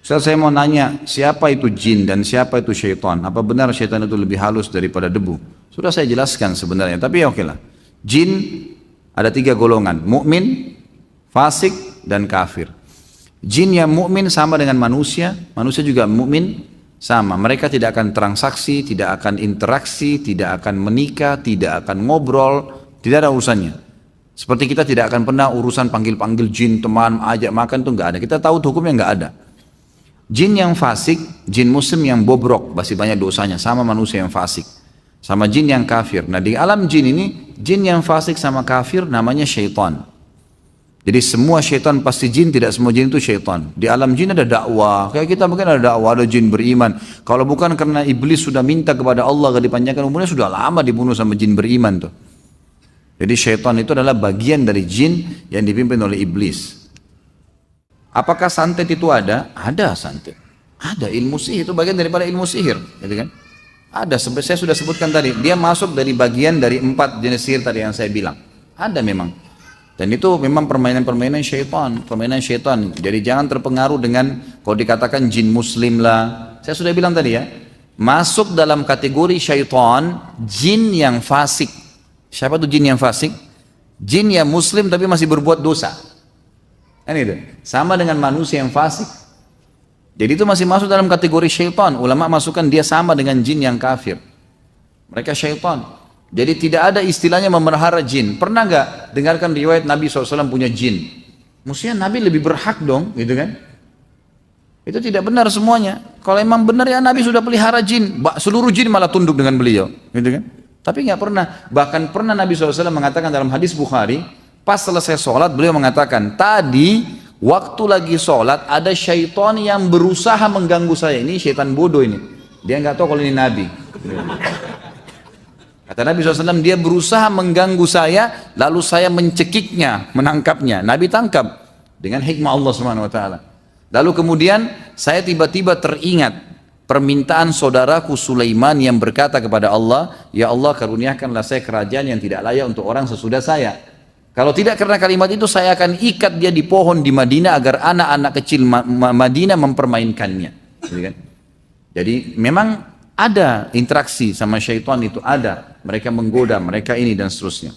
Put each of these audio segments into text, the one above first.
Ustaz, saya mau nanya, siapa itu jin dan siapa itu syaitan? Apa benar syaitan itu lebih halus daripada debu? Sudah saya jelaskan sebenarnya, tapi ya oke lah. Jin ada 3 golongan, mukmin, fasik, dan kafir. Jin yang mukmin sama dengan manusia, manusia juga mukmin sama. Mereka tidak akan transaksi, tidak akan interaksi, tidak akan menikah, tidak akan ngobrol, tidak ada urusannya. Seperti kita tidak akan pernah urusan panggil-panggil jin, teman, ajak makan, itu nggak ada. Kita tahu hukumnya nggak ada. Jin yang fasik, jin muslim yang bobrok, masih banyak dosanya, sama manusia yang fasik. Sama jin yang kafir. Nah di alam jin ini, jin yang fasik sama kafir namanya syaitan. Jadi semua syaitan pasti jin, tidak semua jin itu syaitan. Di alam jin ada dakwah, kayak kita mungkin ada dakwah, ada jin beriman. Kalau bukan karena iblis sudah minta kepada Allah agar dipanjangkan umurnya, sudah lama dibunuh sama jin beriman tuh. Jadi syaitan itu adalah bagian dari jin yang dipimpin oleh iblis. Apakah santet itu ada? Ada santet. Ada ilmu sihir, itu bagian daripada ilmu sihir, gitu kan? Ada, saya sudah sebutkan tadi, dia masuk dari bagian dari 4 jenis sihir tadi yang saya bilang. Ada memang. Dan itu memang permainan-permainan syaitan, permainan syaitan. Jadi jangan terpengaruh dengan kalau dikatakan jin muslim lah. Saya sudah bilang tadi ya, masuk dalam kategori syaitan jin yang fasik. Siapa tuh jin yang fasik? Jin yang muslim tapi masih berbuat dosa. Kan itu. Sama dengan manusia yang fasik. Jadi itu masih masuk dalam kategori syaitan. Ulama masukkan dia sama dengan jin yang kafir. Mereka syaitan. Jadi tidak ada istilahnya memelihara jin. Pernah nggak dengarkan riwayat Nabi SAW punya jin? Maksudnya Nabi lebih berhak dong, gitu kan? Itu tidak benar semuanya. Kalau emang benar ya Nabi sudah pelihara jin. Seluruh jin malah tunduk dengan beliau, gitu kan? Tapi nggak pernah. Bahkan pernah Nabi SAW mengatakan dalam hadis Bukhari, pas selesai sholat beliau mengatakan, tadi waktu lagi sholat ada syaitan yang berusaha mengganggu saya. Ini syaitan bodoh ini. Dia nggak tahu kalau ini Nabi. Kata Nabi SAW, dia berusaha mengganggu saya, lalu saya mencekiknya, menangkapnya. Nabi tangkap dengan hikmah Allah SWT. Lalu kemudian saya tiba-tiba teringat permintaan saudaraku Sulaiman yang berkata kepada Allah, ya Allah karuniakanlah saya kerajaan yang tidak layak untuk orang sesudah saya. Kalau tidak karena kalimat itu saya akan ikat dia di pohon di Madinah agar anak-anak kecil Madinah mempermainkannya. Jadi memang ada interaksi sama syaitan, itu ada. Mereka menggoda, mereka ini dan seterusnya.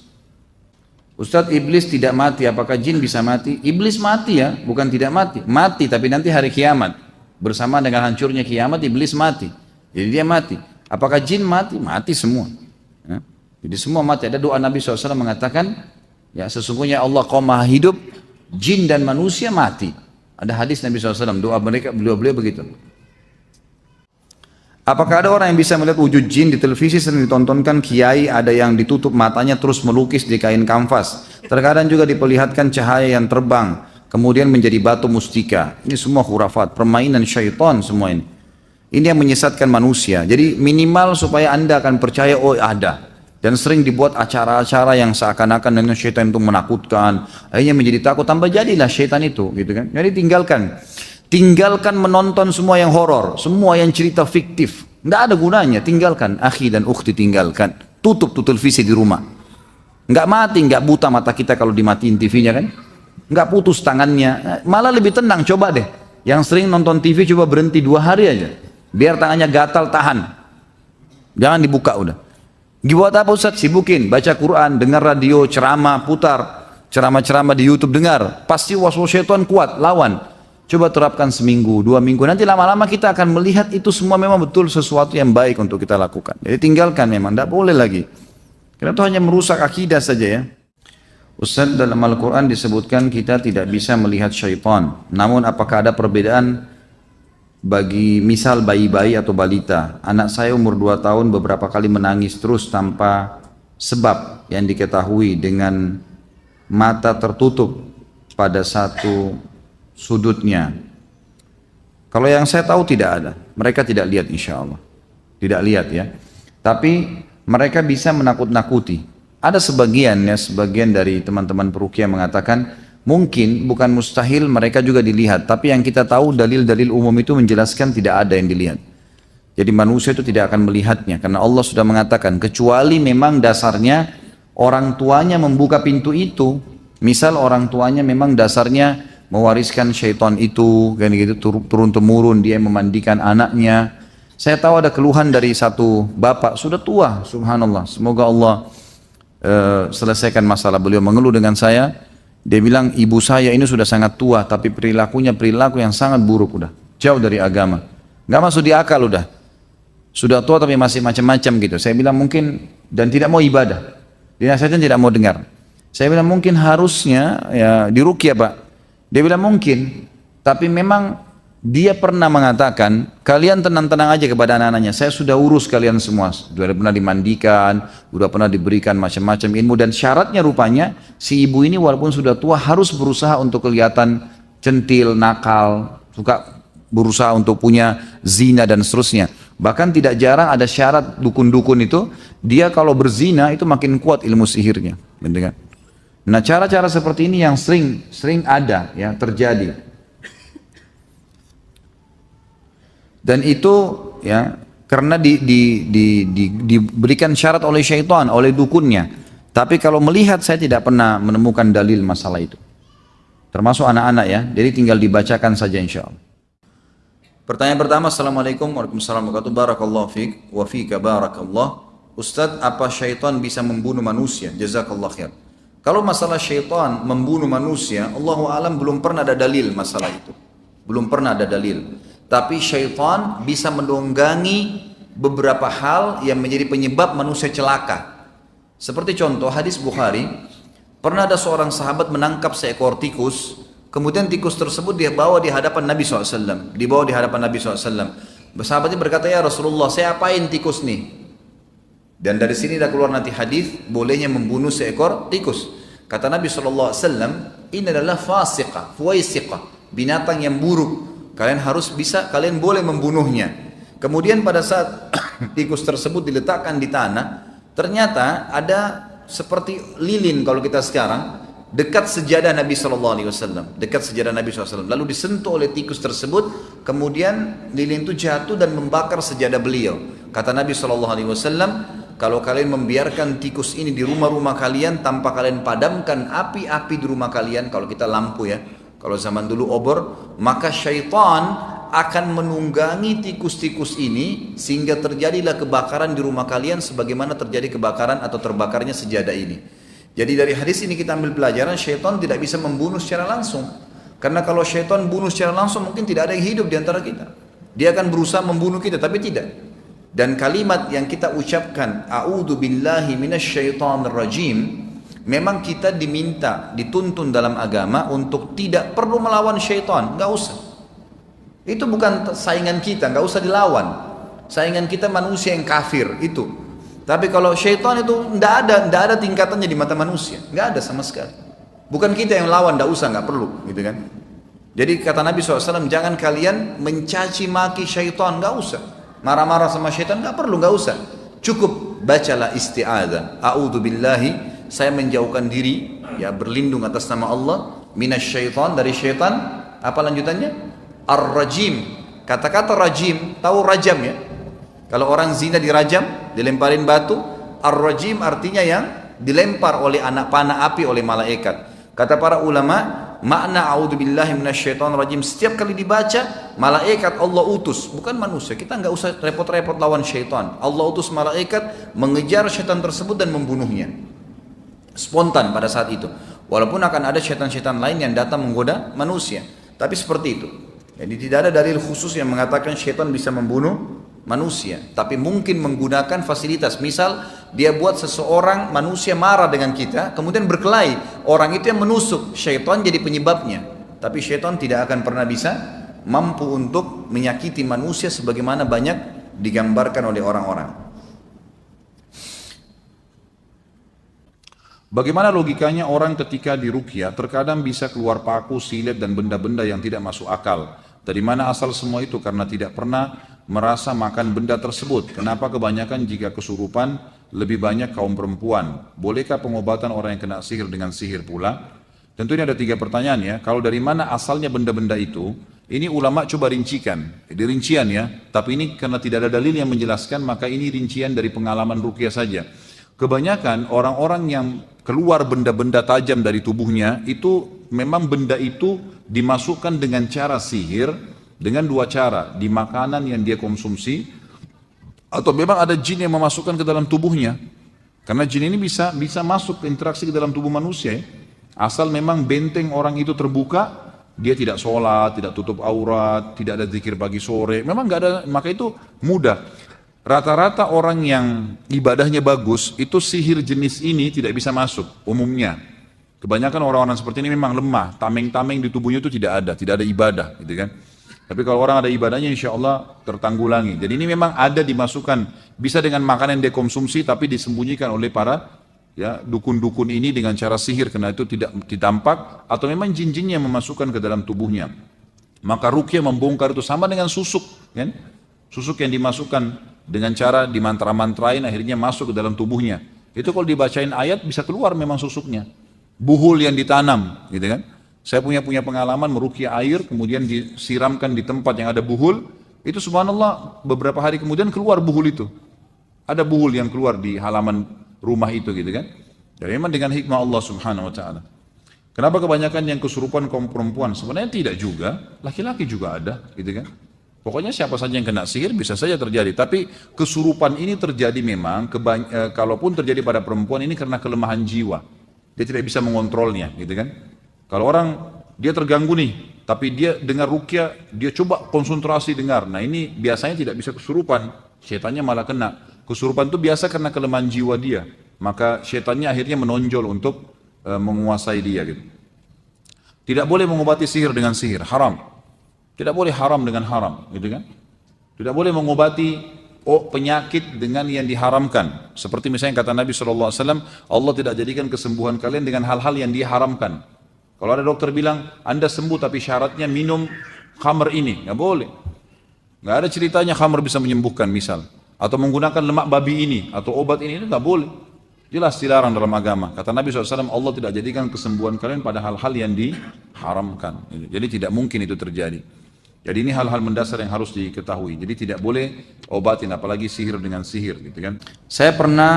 Ustadz, iblis tidak mati, apakah jin bisa mati? Iblis mati ya, bukan tidak mati. Mati tapi nanti hari kiamat. Bersama dengan hancurnya kiamat, iblis mati. Jadi dia mati. Apakah jin mati? Mati semua. Ya. Jadi semua mati. Ada doa Nabi SAW mengatakan, ya sesungguhnya Allah Qaum Maha Hidup, jin dan manusia mati. Ada hadis Nabi SAW, doa mereka, beliau begitu. Apakah ada orang yang bisa melihat wujud jin di televisi sering ditontonkan kiai, ada yang ditutup matanya terus melukis di kain kanvas. Terkadang juga diperlihatkan cahaya yang terbang, kemudian menjadi batu mustika. Ini semua khurafat, permainan syaitan semua ini. Ini yang menyesatkan manusia. Jadi minimal supaya Anda akan percaya, oh ada. Dan sering dibuat acara-acara yang seakan-akan dengan syaitan itu menakutkan. Akhirnya menjadi takut, tambah jadilah syaitan itu, gitu kan. Jadi tinggalkan menonton semua yang horor, semua yang cerita fiktif. Tidak ada gunanya, tinggalkan. Akhi dan ukhti tinggalkan. Tutup tuh televisi di rumah. Nggak mati, nggak buta mata kita kalau dimatiin TV-nya kan. Nggak putus tangannya. Malah lebih tenang, coba deh. Yang sering nonton TV coba berhenti 2 hari aja. Biar tangannya gatal, tahan. Jangan dibuka udah. Buat apa Ustaz? Sibukin, baca Quran, dengar radio, ceramah, putar. Ceramah-ceramah di YouTube dengar. Pasti waswas syaitan kuat, lawan. Coba terapkan seminggu, 2 minggu, nanti lama-lama kita akan melihat itu semua memang betul sesuatu yang baik untuk kita lakukan. Jadi tinggalkan memang, tidak boleh lagi. Karena itu hanya merusak akidah saja ya. Ustaz, dalam Al-Quran disebutkan kita tidak bisa melihat syaitan. Namun apakah ada perbedaan bagi misal bayi-bayi atau balita? Anak saya umur 2 tahun beberapa kali menangis terus tanpa sebab yang diketahui dengan mata tertutup pada satu sudutnya. Kalau yang saya tahu tidak ada. Mereka tidak lihat insya Allah. Tidak lihat ya. Tapi mereka bisa menakut-nakuti. Ada sebagian dari teman-teman peruqyah mengatakan mungkin bukan mustahil mereka juga dilihat. Tapi yang kita tahu dalil-dalil umum itu menjelaskan tidak ada yang dilihat. Jadi manusia itu tidak akan melihatnya. Karena Allah sudah mengatakan kecuali memang dasarnya orang tuanya membuka pintu itu. Misal orang tuanya memang dasarnya mewariskan syaitan itu, kan gitu, turun temurun dia memandikan anaknya. Saya tahu ada keluhan dari satu bapak sudah tua, subhanallah. Semoga Allah selesaikan masalah. Beliau mengeluh dengan saya. Dia bilang ibu saya ini sudah sangat tua, tapi perilakunya perilaku yang sangat buruk udah, jauh dari agama, nggak masuk di akal udah. Sudah tua tapi masih macam-macam gitu. Saya bilang mungkin dan tidak mau ibadah. Dinasihatnya tidak mau dengar. Saya bilang mungkin harusnya ya diruqyah Pak. Dia bilang mungkin, tapi memang dia pernah mengatakan, kalian tenang-tenang aja kepada anak-anaknya, saya sudah urus kalian semua, sudah pernah dimandikan, sudah pernah diberikan macam-macam ilmu, dan syaratnya rupanya, si ibu ini walaupun sudah tua harus berusaha untuk kelihatan centil, nakal, suka berusaha untuk punya zina dan seterusnya. Bahkan tidak jarang ada syarat dukun-dukun itu, dia kalau berzina itu makin kuat ilmu sihirnya. Nah cara-cara seperti ini yang sering ada, ya terjadi. Dan itu ya karena diberikan syarat oleh syaitan, oleh dukunnya. Tapi kalau melihat saya tidak pernah menemukan dalil masalah itu. Termasuk anak-anak ya, jadi tinggal dibacakan saja insya Allah. Pertanyaan pertama, Assalamualaikum warahmatullahi wabarakatuh. Barakallahu fiik wa fika barakallah. Ustadz, apa syaitan bisa membunuh manusia? Jazakallah khair. Kalau masalah syaitan membunuh manusia, Allahu alam belum pernah ada dalil masalah itu. Belum pernah ada dalil. Tapi syaitan bisa menunggangi beberapa hal yang menjadi penyebab manusia celaka. Seperti contoh hadis Bukhari, pernah ada seorang sahabat menangkap seekor tikus, kemudian tikus tersebut dia bawa di hadapan Nabi SAW. Dibawa di hadapan Nabi SAW. Sahabatnya berkata, ya Rasulullah, saya apain tikus nih? Dan dari sini dah keluar nanti hadis bolehnya membunuh seekor tikus. Kata Nabi SAW, ini adalah fasiqah, fuwaisiqah, binatang yang buruk. Kalian harus bisa, kalian boleh membunuhnya. Kemudian pada saat tikus tersebut diletakkan di tanah, ternyata ada seperti lilin kalau kita sekarang, dekat sejadah Nabi SAW, dekat sejadah Nabi SAW. Lalu disentuh oleh tikus tersebut, kemudian lilin itu jatuh dan membakar sejadah beliau. Kata Nabi SAW, kalau kalian membiarkan tikus ini di rumah-rumah kalian tanpa kalian padamkan api-api di rumah kalian, kalau kita lampu ya, kalau zaman dulu obor, maka syaitan akan menunggangi tikus-tikus ini sehingga terjadilah kebakaran di rumah kalian sebagaimana terjadi kebakaran atau terbakarnya sejadah ini. Jadi dari hadis ini kita ambil pelajaran syaitan tidak bisa membunuh secara langsung. Karena kalau syaitan bunuh secara langsung mungkin tidak ada yang hidup di antara kita. Dia akan berusaha membunuh kita tapi tidak. Dan kalimat yang kita ucapkan, a'udzu billahi minasyaitonir rajim, memang kita diminta, dituntun dalam agama untuk tidak perlu melawan syaitan, nggak usah. Itu bukan saingan kita, nggak usah dilawan. Saingan kita manusia yang kafir itu. Tapi kalau syaitan itu nggak ada tingkatannya di mata manusia, nggak ada sama sekali. Bukan kita yang lawan, nggak usah, nggak perlu, gitu kan? Jadi kata Nabi SAW, jangan kalian mencaci maki syaitan, nggak usah. Marah-marah sama syaitan, nggak perlu, nggak usah. Cukup bacalah isti'adzah. A'udzu billahi, saya menjauhkan diri, ya berlindung atas nama Allah, minasyaitan, dari syaitan. Apa lanjutannya? Ar-rajim. Kata-kata rajim, tahu rajam ya? Kalau orang zina dirajam, dilemparin batu, ar-rajim artinya yang dilempar oleh anak panah api oleh malaikat. Kata para ulama, makna a'udzubillahi minasyaitonir rajim setiap kali dibaca, malaikat Allah utus, bukan manusia. Kita nggak usah repot-repot lawan syaitan. Allah utus malaikat mengejar syaitan tersebut dan membunuhnya. Spontan pada saat itu. Walaupun akan ada syaitan-syaitan lain yang datang menggoda manusia. Tapi seperti itu. Jadi tidak ada dalil khusus yang mengatakan syaitan bisa membunuh manusia. Tapi mungkin menggunakan fasilitas. Misal dia buat seseorang manusia marah dengan kita, kemudian berkelahi. Orang itu yang menusuk, syaitan jadi penyebabnya. Tapi syaitan tidak akan pernah bisa mampu untuk menyakiti manusia sebagaimana banyak digambarkan oleh orang-orang. Bagaimana logikanya orang ketika diruqyah terkadang bisa keluar paku, silet dan benda-benda yang tidak masuk akal? Dari mana asal semua itu? Karena tidak pernah merasa makan benda tersebut. Kenapa kebanyakan jika kesurupan lebih banyak kaum perempuan? Bolehkah pengobatan orang yang kena sihir dengan sihir pula? Tentu ini ada 3 pertanyaan ya. Kalau dari mana asalnya benda-benda itu? Ini ulama coba rincikan. Di rincian ya. Tapi ini karena tidak ada dalil yang menjelaskan, maka ini rincian dari pengalaman ruqyah saja. Kebanyakan orang-orang yang keluar benda-benda tajam dari tubuhnya, itu memang benda itu dimasukkan dengan cara sihir, dengan dua cara, di makanan yang dia konsumsi, atau memang ada jin yang memasukkan ke dalam tubuhnya. Karena jin ini bisa masuk interaksi ke dalam tubuh manusia ya. Asal memang benteng orang itu terbuka, dia tidak sholat, tidak tutup aurat, tidak ada zikir pagi sore, memang nggak ada, maka itu mudah. Rata-rata orang yang ibadahnya bagus, itu sihir jenis ini tidak bisa masuk umumnya. Kebanyakan orang-orang seperti ini memang lemah, tameng-tameng di tubuhnya itu tidak ada ibadah gitu kan. Tapi kalau orang ada ibadahnya insya Allah tertanggulangi. Jadi ini memang ada dimasukkan, bisa dengan makanan yang dia konsumsi tapi disembunyikan oleh para ya dukun-dukun ini dengan cara sihir, karena itu tidak ditampak, atau memang jin-jinnya yang memasukkan ke dalam tubuhnya. Maka ruqyah membongkar itu sama dengan susuk kan? Susuk yang dimasukkan dengan cara dimantra-mantrain akhirnya masuk ke dalam tubuhnya. Itu kalau dibacain ayat bisa keluar memang susuknya. Buhul yang ditanam gitu kan. Saya punya pengalaman meruqyah air kemudian disiramkan di tempat yang ada buhul, itu subhanallah beberapa hari kemudian keluar buhul itu. Ada buhul yang keluar di halaman rumah itu gitu kan. Jadi memang dengan hikmah Allah subhanahu wa ta'ala. Kenapa kebanyakan yang kesurupan kaum perempuan? Sebenarnya tidak juga, laki-laki juga ada gitu kan. Pokoknya siapa saja yang kena sihir bisa saja terjadi. Tapi kesurupan ini terjadi memang, kalaupun terjadi pada perempuan ini karena kelemahan jiwa. Dia tidak bisa mengontrolnya gitu kan. Kalau orang dia terganggu nih, tapi dia dengar ruqyah, dia coba konsentrasi dengar. Nah ini biasanya tidak bisa kesurupan, setannya malah kena. Kesurupan itu biasa karena kelemahan jiwa dia. Maka setannya akhirnya menonjol untuk menguasai dia gitu. Tidak boleh mengobati sihir dengan sihir, haram. Tidak boleh haram dengan haram, gitu kan? Tidak boleh mengobati penyakit dengan yang diharamkan. Seperti misalnya kata Nabi SAW, Allah tidak jadikan kesembuhan kalian dengan hal-hal yang diharamkan. Kalau ada dokter bilang, Anda sembuh tapi syaratnya minum khamr ini, nggak boleh. Nggak ada ceritanya khamr bisa menyembuhkan misal. Atau menggunakan lemak babi ini, atau obat ini, itu nggak boleh. Jelas dilarang dalam agama. Kata Nabi SAW, Allah tidak jadikan kesembuhan kalian pada hal-hal yang diharamkan. Jadi tidak mungkin itu terjadi. Jadi ini hal-hal mendasar yang harus diketahui. Jadi tidak boleh obatin, apalagi sihir dengan sihir, gitu kan? Saya pernah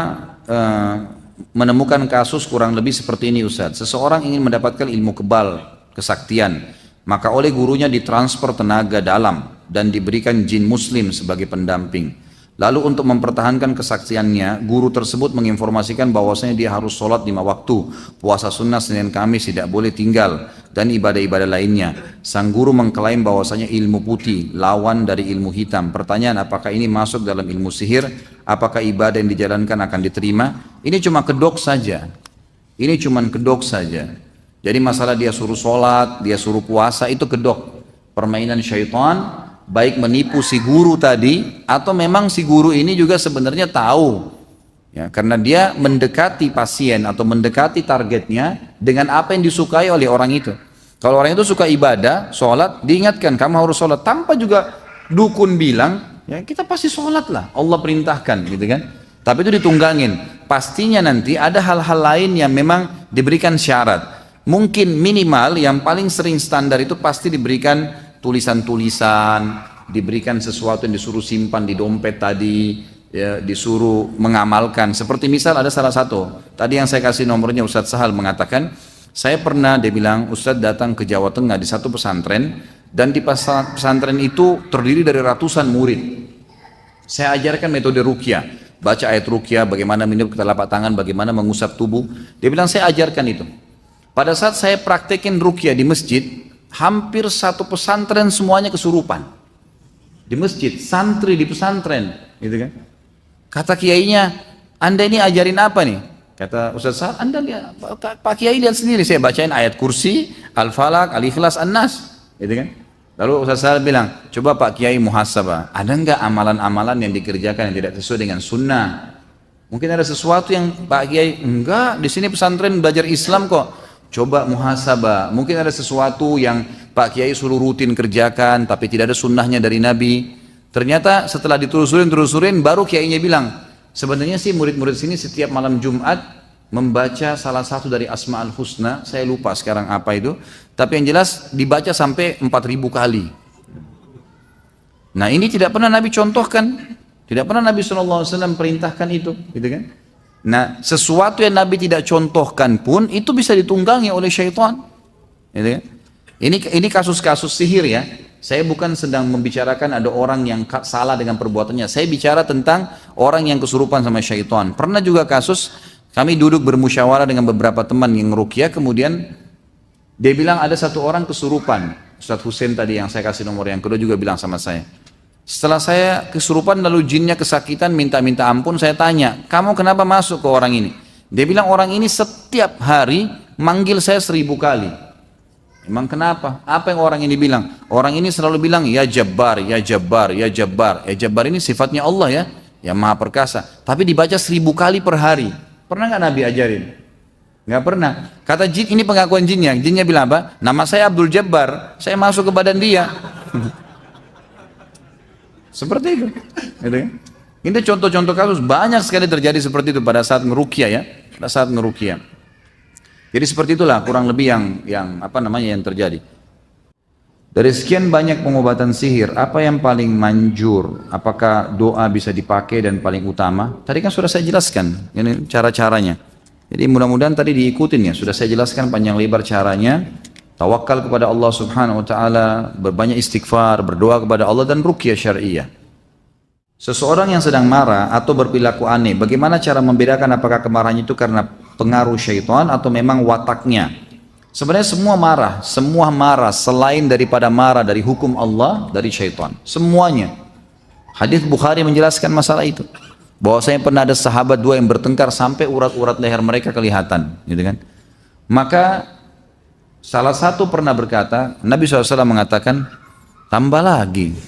menemukan kasus kurang lebih seperti ini Ustaz. Seseorang ingin mendapatkan ilmu kebal, kesaktian, maka oleh gurunya ditransfer tenaga dalam dan diberikan jin muslim sebagai pendamping. Lalu untuk mempertahankan kesaksiannya, guru tersebut menginformasikan bahwasanya dia harus sholat 5 waktu, puasa sunnah Senin Kamis tidak boleh tinggal, dan ibadah-ibadah lainnya. Sang guru mengklaim bahwasanya ilmu putih lawan dari ilmu hitam. Pertanyaan, apakah ini masuk dalam ilmu sihir? Apakah ibadah yang dijalankan akan diterima? Ini cuma kedok saja. Ini cuma kedok saja. Jadi masalah dia suruh sholat, dia suruh puasa, itu kedok. Permainan syaitan, baik menipu si guru tadi atau memang si guru ini juga sebenarnya tahu ya, karena dia mendekati pasien atau mendekati targetnya dengan apa yang disukai oleh orang itu. Kalau orang itu suka ibadah, sholat, diingatkan kamu harus sholat tanpa juga dukun bilang ya kita pasti sholat lah, Allah perintahkan gitu kan. Tapi itu ditunggangin, pastinya nanti ada hal-hal lain yang memang diberikan syarat. Mungkin minimal yang paling sering standar itu pasti diberikan tulisan-tulisan, diberikan sesuatu yang disuruh simpan di dompet tadi, ya, disuruh mengamalkan. Seperti misal ada salah satu, tadi yang saya kasih nomornya Ustadz Sahal mengatakan, saya pernah, dia bilang, Ustadz datang ke Jawa Tengah di satu pesantren, dan di pesantren itu terdiri dari ratusan murid. Saya ajarkan metode ruqyah, baca ayat ruqyah, bagaimana meniup ke telapak tangan, bagaimana mengusap tubuh. Dia bilang saya ajarkan itu. Pada saat saya praktekin ruqyah di masjid, hampir satu pesantren semuanya kesurupan di masjid, santri di pesantren, gitu kan? Kata kiainya, Anda ini ajarin apa nih? Kata Ustaz Sa'ad, Anda lihat, Pak Kiai lihat sendiri, saya bacain ayat kursi, Al-Falaq, Al-Ikhlas, An-Nas, gitu kan? Lalu Ustaz Sa'ad bilang, coba Pak Kiai muhasabah, ada enggak amalan-amalan yang dikerjakan yang tidak sesuai dengan sunnah? Mungkin ada sesuatu yang Pak Kiai, enggak, di sini pesantren belajar Islam kok. Coba muhasabah, mungkin ada sesuatu yang Pak Kiai suruh rutin kerjakan tapi tidak ada sunnahnya dari Nabi. Ternyata setelah ditelusurin baru kiainya bilang, sebenarnya sih murid-murid sini setiap malam Jumat membaca salah satu dari Asma'ul Husna, saya lupa sekarang apa itu, tapi yang jelas dibaca sampai 4.000 kali. Nah ini tidak pernah Nabi contohkan, tidak pernah Nabi SAW perintahkan itu, gitu kan? Nah, sesuatu yang Nabi tidak contohkan pun itu bisa ditunggangi oleh syaitan. Gitu kan? Ini kasus-kasus sihir ya. Saya bukan sedang membicarakan ada orang yang salah dengan perbuatannya. Saya bicara tentang orang yang kesurupan sama syaitan. Pernah juga kasus kami duduk bermusyawarah dengan beberapa teman yang ruqyah, kemudian dia bilang ada satu orang kesurupan. Ustadz Hussein tadi yang saya kasih nomor yang kedua juga bilang sama saya. Setelah saya kesurupan lalu jinnya kesakitan minta-minta ampun, saya tanya, kamu kenapa masuk ke orang ini? Dia bilang orang ini setiap hari manggil saya 1000 kali. Emang kenapa? Apa yang orang ini bilang? Orang ini selalu bilang, ya Jabbar, ya Jabbar, ya Jabbar. Ya Jabbar ini sifatnya Allah ya, yang Maha Perkasa. Tapi dibaca 1000 kali per hari. Pernah nggak Nabi ajarin? Nggak pernah. Kata jin, ini pengakuan jinnya. Jinnya bilang apa? Nama saya Abdul Jabbar, saya masuk ke badan dia. Seperti itu. Gitu kan? Ini contoh-contoh kasus, banyak sekali terjadi seperti itu pada saat ngeruqyah ya. Pada saat ngeruqyah. Jadi seperti itulah kurang lebih yang terjadi. Dari sekian banyak pengobatan sihir, apa yang paling manjur? Apakah doa bisa dipakai dan paling utama? Tadi kan sudah saya jelaskan ini cara-caranya. Jadi mudah-mudahan tadi diikutin ya, sudah saya jelaskan panjang lebar caranya. Tawakal kepada Allah Subhanahu wa taala, berbanyak istighfar, berdoa kepada Allah dan ruqyah syariah. Seseorang yang sedang marah atau berperilaku aneh, bagaimana cara membedakan apakah kemarahannya itu karena pengaruh syaitan atau memang wataknya? Sebenarnya semua marah selain daripada marah dari hukum Allah, dari syaitan. Semuanya. Hadis Bukhari menjelaskan masalah itu. Bahwasanya pernah ada sahabat dua yang bertengkar sampai urat-urat leher mereka kelihatan, gitu kan? Maka salah satu pernah berkata, Nabi SAW mengatakan, tambah lagi.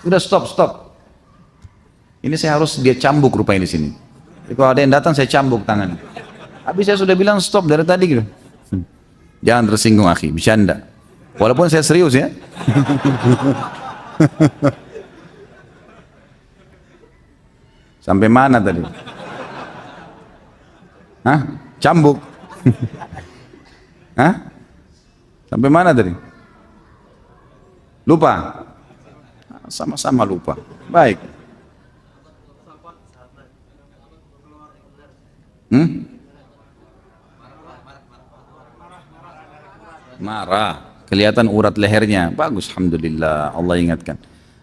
Udah stop. Ini saya harus dia cambuk rupanya di sini. Jadi kalau ada yang datang saya cambuk tangan. Habis saya sudah bilang stop dari tadi gitu. Jangan tersinggung akhi, bercanda. Walaupun saya serius ya. Sampai mana tadi? Hah? Cambuk. Hah? Sampai mana tadi? Lupa? Sama-sama lupa. Baik. Marah. Kelihatan urat lehernya. Bagus, alhamdulillah. Allah ingatkan.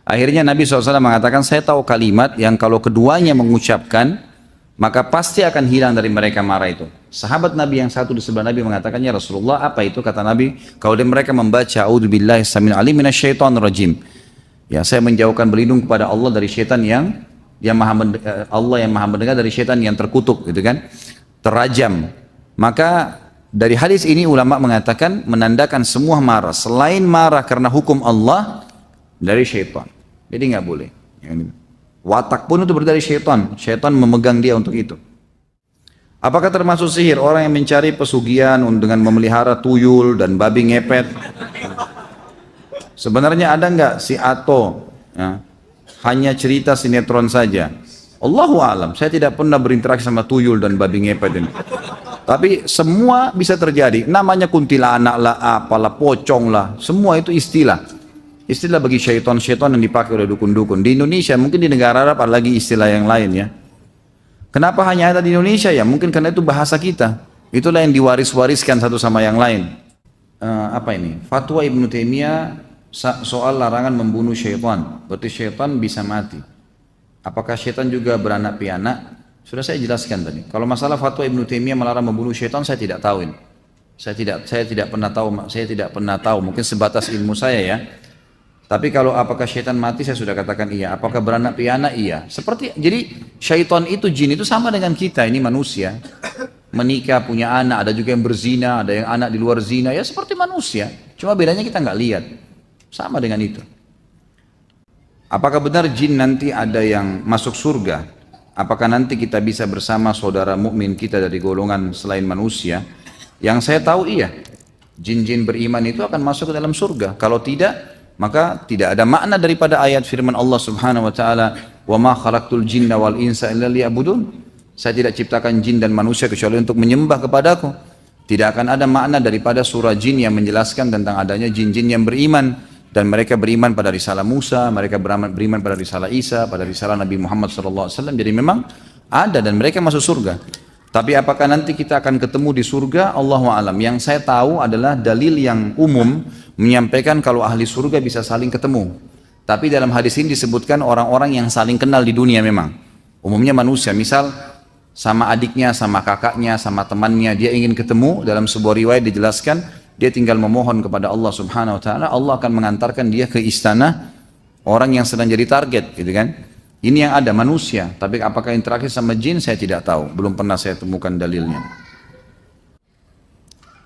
Akhirnya Nabi SAW mengatakan, saya tahu kalimat yang kalau keduanya mengucapkan, maka pasti akan hilang dari mereka marah itu. Sahabat Nabi yang satu di sebelah Nabi mengatakannya, Rasulullah apa itu? Kata Nabi, kalau mereka membaca A'udzubillahi samil alim minasyaitonir rajim. Ya, saya menjauhkan berlindung kepada Allah dari syaitan Allah yang maha mendengar dari syaitan yang terkutuk, gitu kan? Terajam. Maka dari hadis ini ulama mengatakan menandakan semua marah selain marah karena hukum Allah dari syaitan. Jadi nggak boleh. Watak pun itu dari syaitan. Syaitan memegang dia untuk itu. Apakah termasuk sihir orang yang mencari pesugihan dengan memelihara tuyul dan babi ngepet? Sebenarnya ada nggak si Ato? Ya, hanya cerita sinetron saja. Allahu alam. Saya tidak pernah berinteraksi sama tuyul dan babi ngepet ini. Tapi semua bisa terjadi. Namanya kuntilanak lah, apalah, pocong lah. Semua itu istilah. Istilah bagi syaitan-syaitan yang dipakai oleh dukun-dukun. Di Indonesia, mungkin di negara Arab ada lagi istilah yang lain ya. Kenapa hanya ada di Indonesia ya? Mungkin karena itu bahasa kita. Itulah yang diwaris-wariskan satu sama yang lain. Apa ini? Fatwa Ibnu Taimiyah soal larangan membunuh syaitan. Berarti syaitan bisa mati. Apakah syaitan juga beranak pianak? Sudah saya jelaskan tadi. Kalau masalah fatwa Ibnu Taimiyah melarang membunuh syaitan, saya tidak tahu ini. Saya tidak pernah tahu. Mungkin sebatas ilmu saya ya. Tapi kalau apakah syaitan mati, saya sudah katakan iya. Apakah beranak pianak? Iya. Jadi syaitan itu, jin itu sama dengan kita, ini manusia. Menikah, punya anak, ada juga yang berzina, ada yang anak di luar zina, ya seperti manusia. Cuma bedanya kita nggak lihat. Sama dengan itu. Apakah benar jin nanti ada yang masuk surga? Apakah nanti kita bisa bersama saudara mukmin kita dari golongan selain manusia? Yang saya tahu iya. Jin-jin beriman itu akan masuk ke dalam surga. Kalau tidak, maka tidak ada makna daripada ayat firman Allah Subhanahu wa taala, "Wa ma khalaqtul jinna wal insa illa liya'budun." Saya tidak ciptakan jin dan manusia kecuali untuk menyembah kepadaku. Tidak akan ada makna daripada surah jin yang menjelaskan tentang adanya jin-jin yang beriman dan mereka beriman pada risalah Musa, mereka beriman pada risalah Isa, pada risalah Nabi Muhammad SAW. Jadi memang Ada dan mereka masuk surga. Tapi apakah nanti kita akan ketemu di surga? Allahu a'lam. Yang saya tahu adalah dalil yang umum menyampaikan kalau ahli surga bisa saling ketemu. Tapi dalam hadis ini disebutkan orang-orang yang saling kenal di dunia memang. Umumnya manusia, misal sama adiknya, sama kakaknya, sama temannya, dia ingin ketemu, dalam sebuah riwayat dijelaskan, dia tinggal memohon kepada Allah subhanahu wa ta'ala, Allah akan mengantarkan dia ke istana orang yang sedang jadi target, gitu kan. Ini yang ada manusia, tapi apakah interaksi sama jin saya tidak tahu, belum pernah saya temukan dalilnya.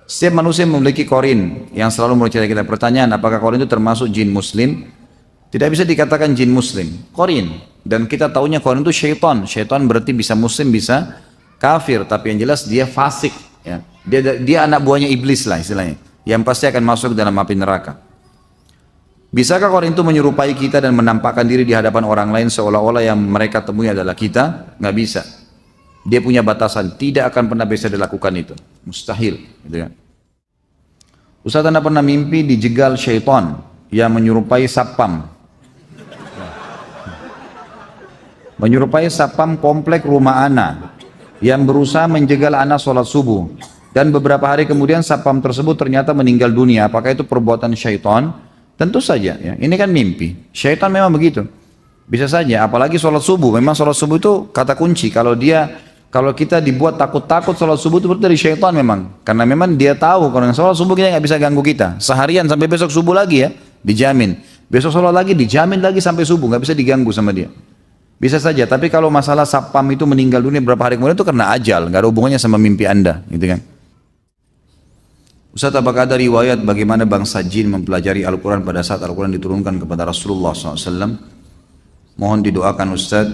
Setiap manusia memiliki korin yang selalu mencari kita. Pertanyaan, apakah korin itu termasuk jin muslim? Tidak bisa dikatakan jin muslim, korin. Dan kita tahunya korin itu syaitan. Syaitan berarti bisa muslim, bisa kafir, tapi yang jelas dia fasik. Ya. Dia anak buahnya iblis lah istilahnya, yang pasti akan masuk dalam api neraka. Bisakah korin itu menyerupai kita dan menampakkan diri di hadapan orang lain seolah-olah yang mereka temui adalah kita? Nggak bisa. Dia punya batasan, tidak akan pernah bisa dilakukan itu. Mustahil. Gitu kan. Ustaz, Anda pernah mimpi dijegal syaitan yang menyerupai sapam. Menyerupai sapam komplek rumah Ana yang berusaha menjegal Ana sholat subuh. Dan beberapa hari kemudian sapam tersebut ternyata meninggal dunia. Apakah itu perbuatan syaitan? Tentu saja, ya. Ini kan mimpi. Syaitan memang begitu. Bisa saja, apalagi sholat subuh. Memang sholat subuh itu kata kunci. Kalau kita dibuat takut-takut sholat subuh itu berarti dari syaitan memang. Karena memang dia tahu kalau sholat subuh kita nggak bisa ganggu kita. Seharian sampai besok subuh lagi ya, dijamin. Besok sholat lagi, dijamin lagi sampai subuh, nggak bisa diganggu sama dia. Bisa saja, tapi kalau masalah sapam itu meninggal dunia beberapa hari kemudian itu karena ajal, nggak ada hubungannya sama mimpi Anda, gitu kan? Ustaz, apakah ada riwayat bagaimana bangsa jin mempelajari Al-Quran pada saat Al-Quran diturunkan kepada Rasulullah SAW? Mohon didoakan Ustaz,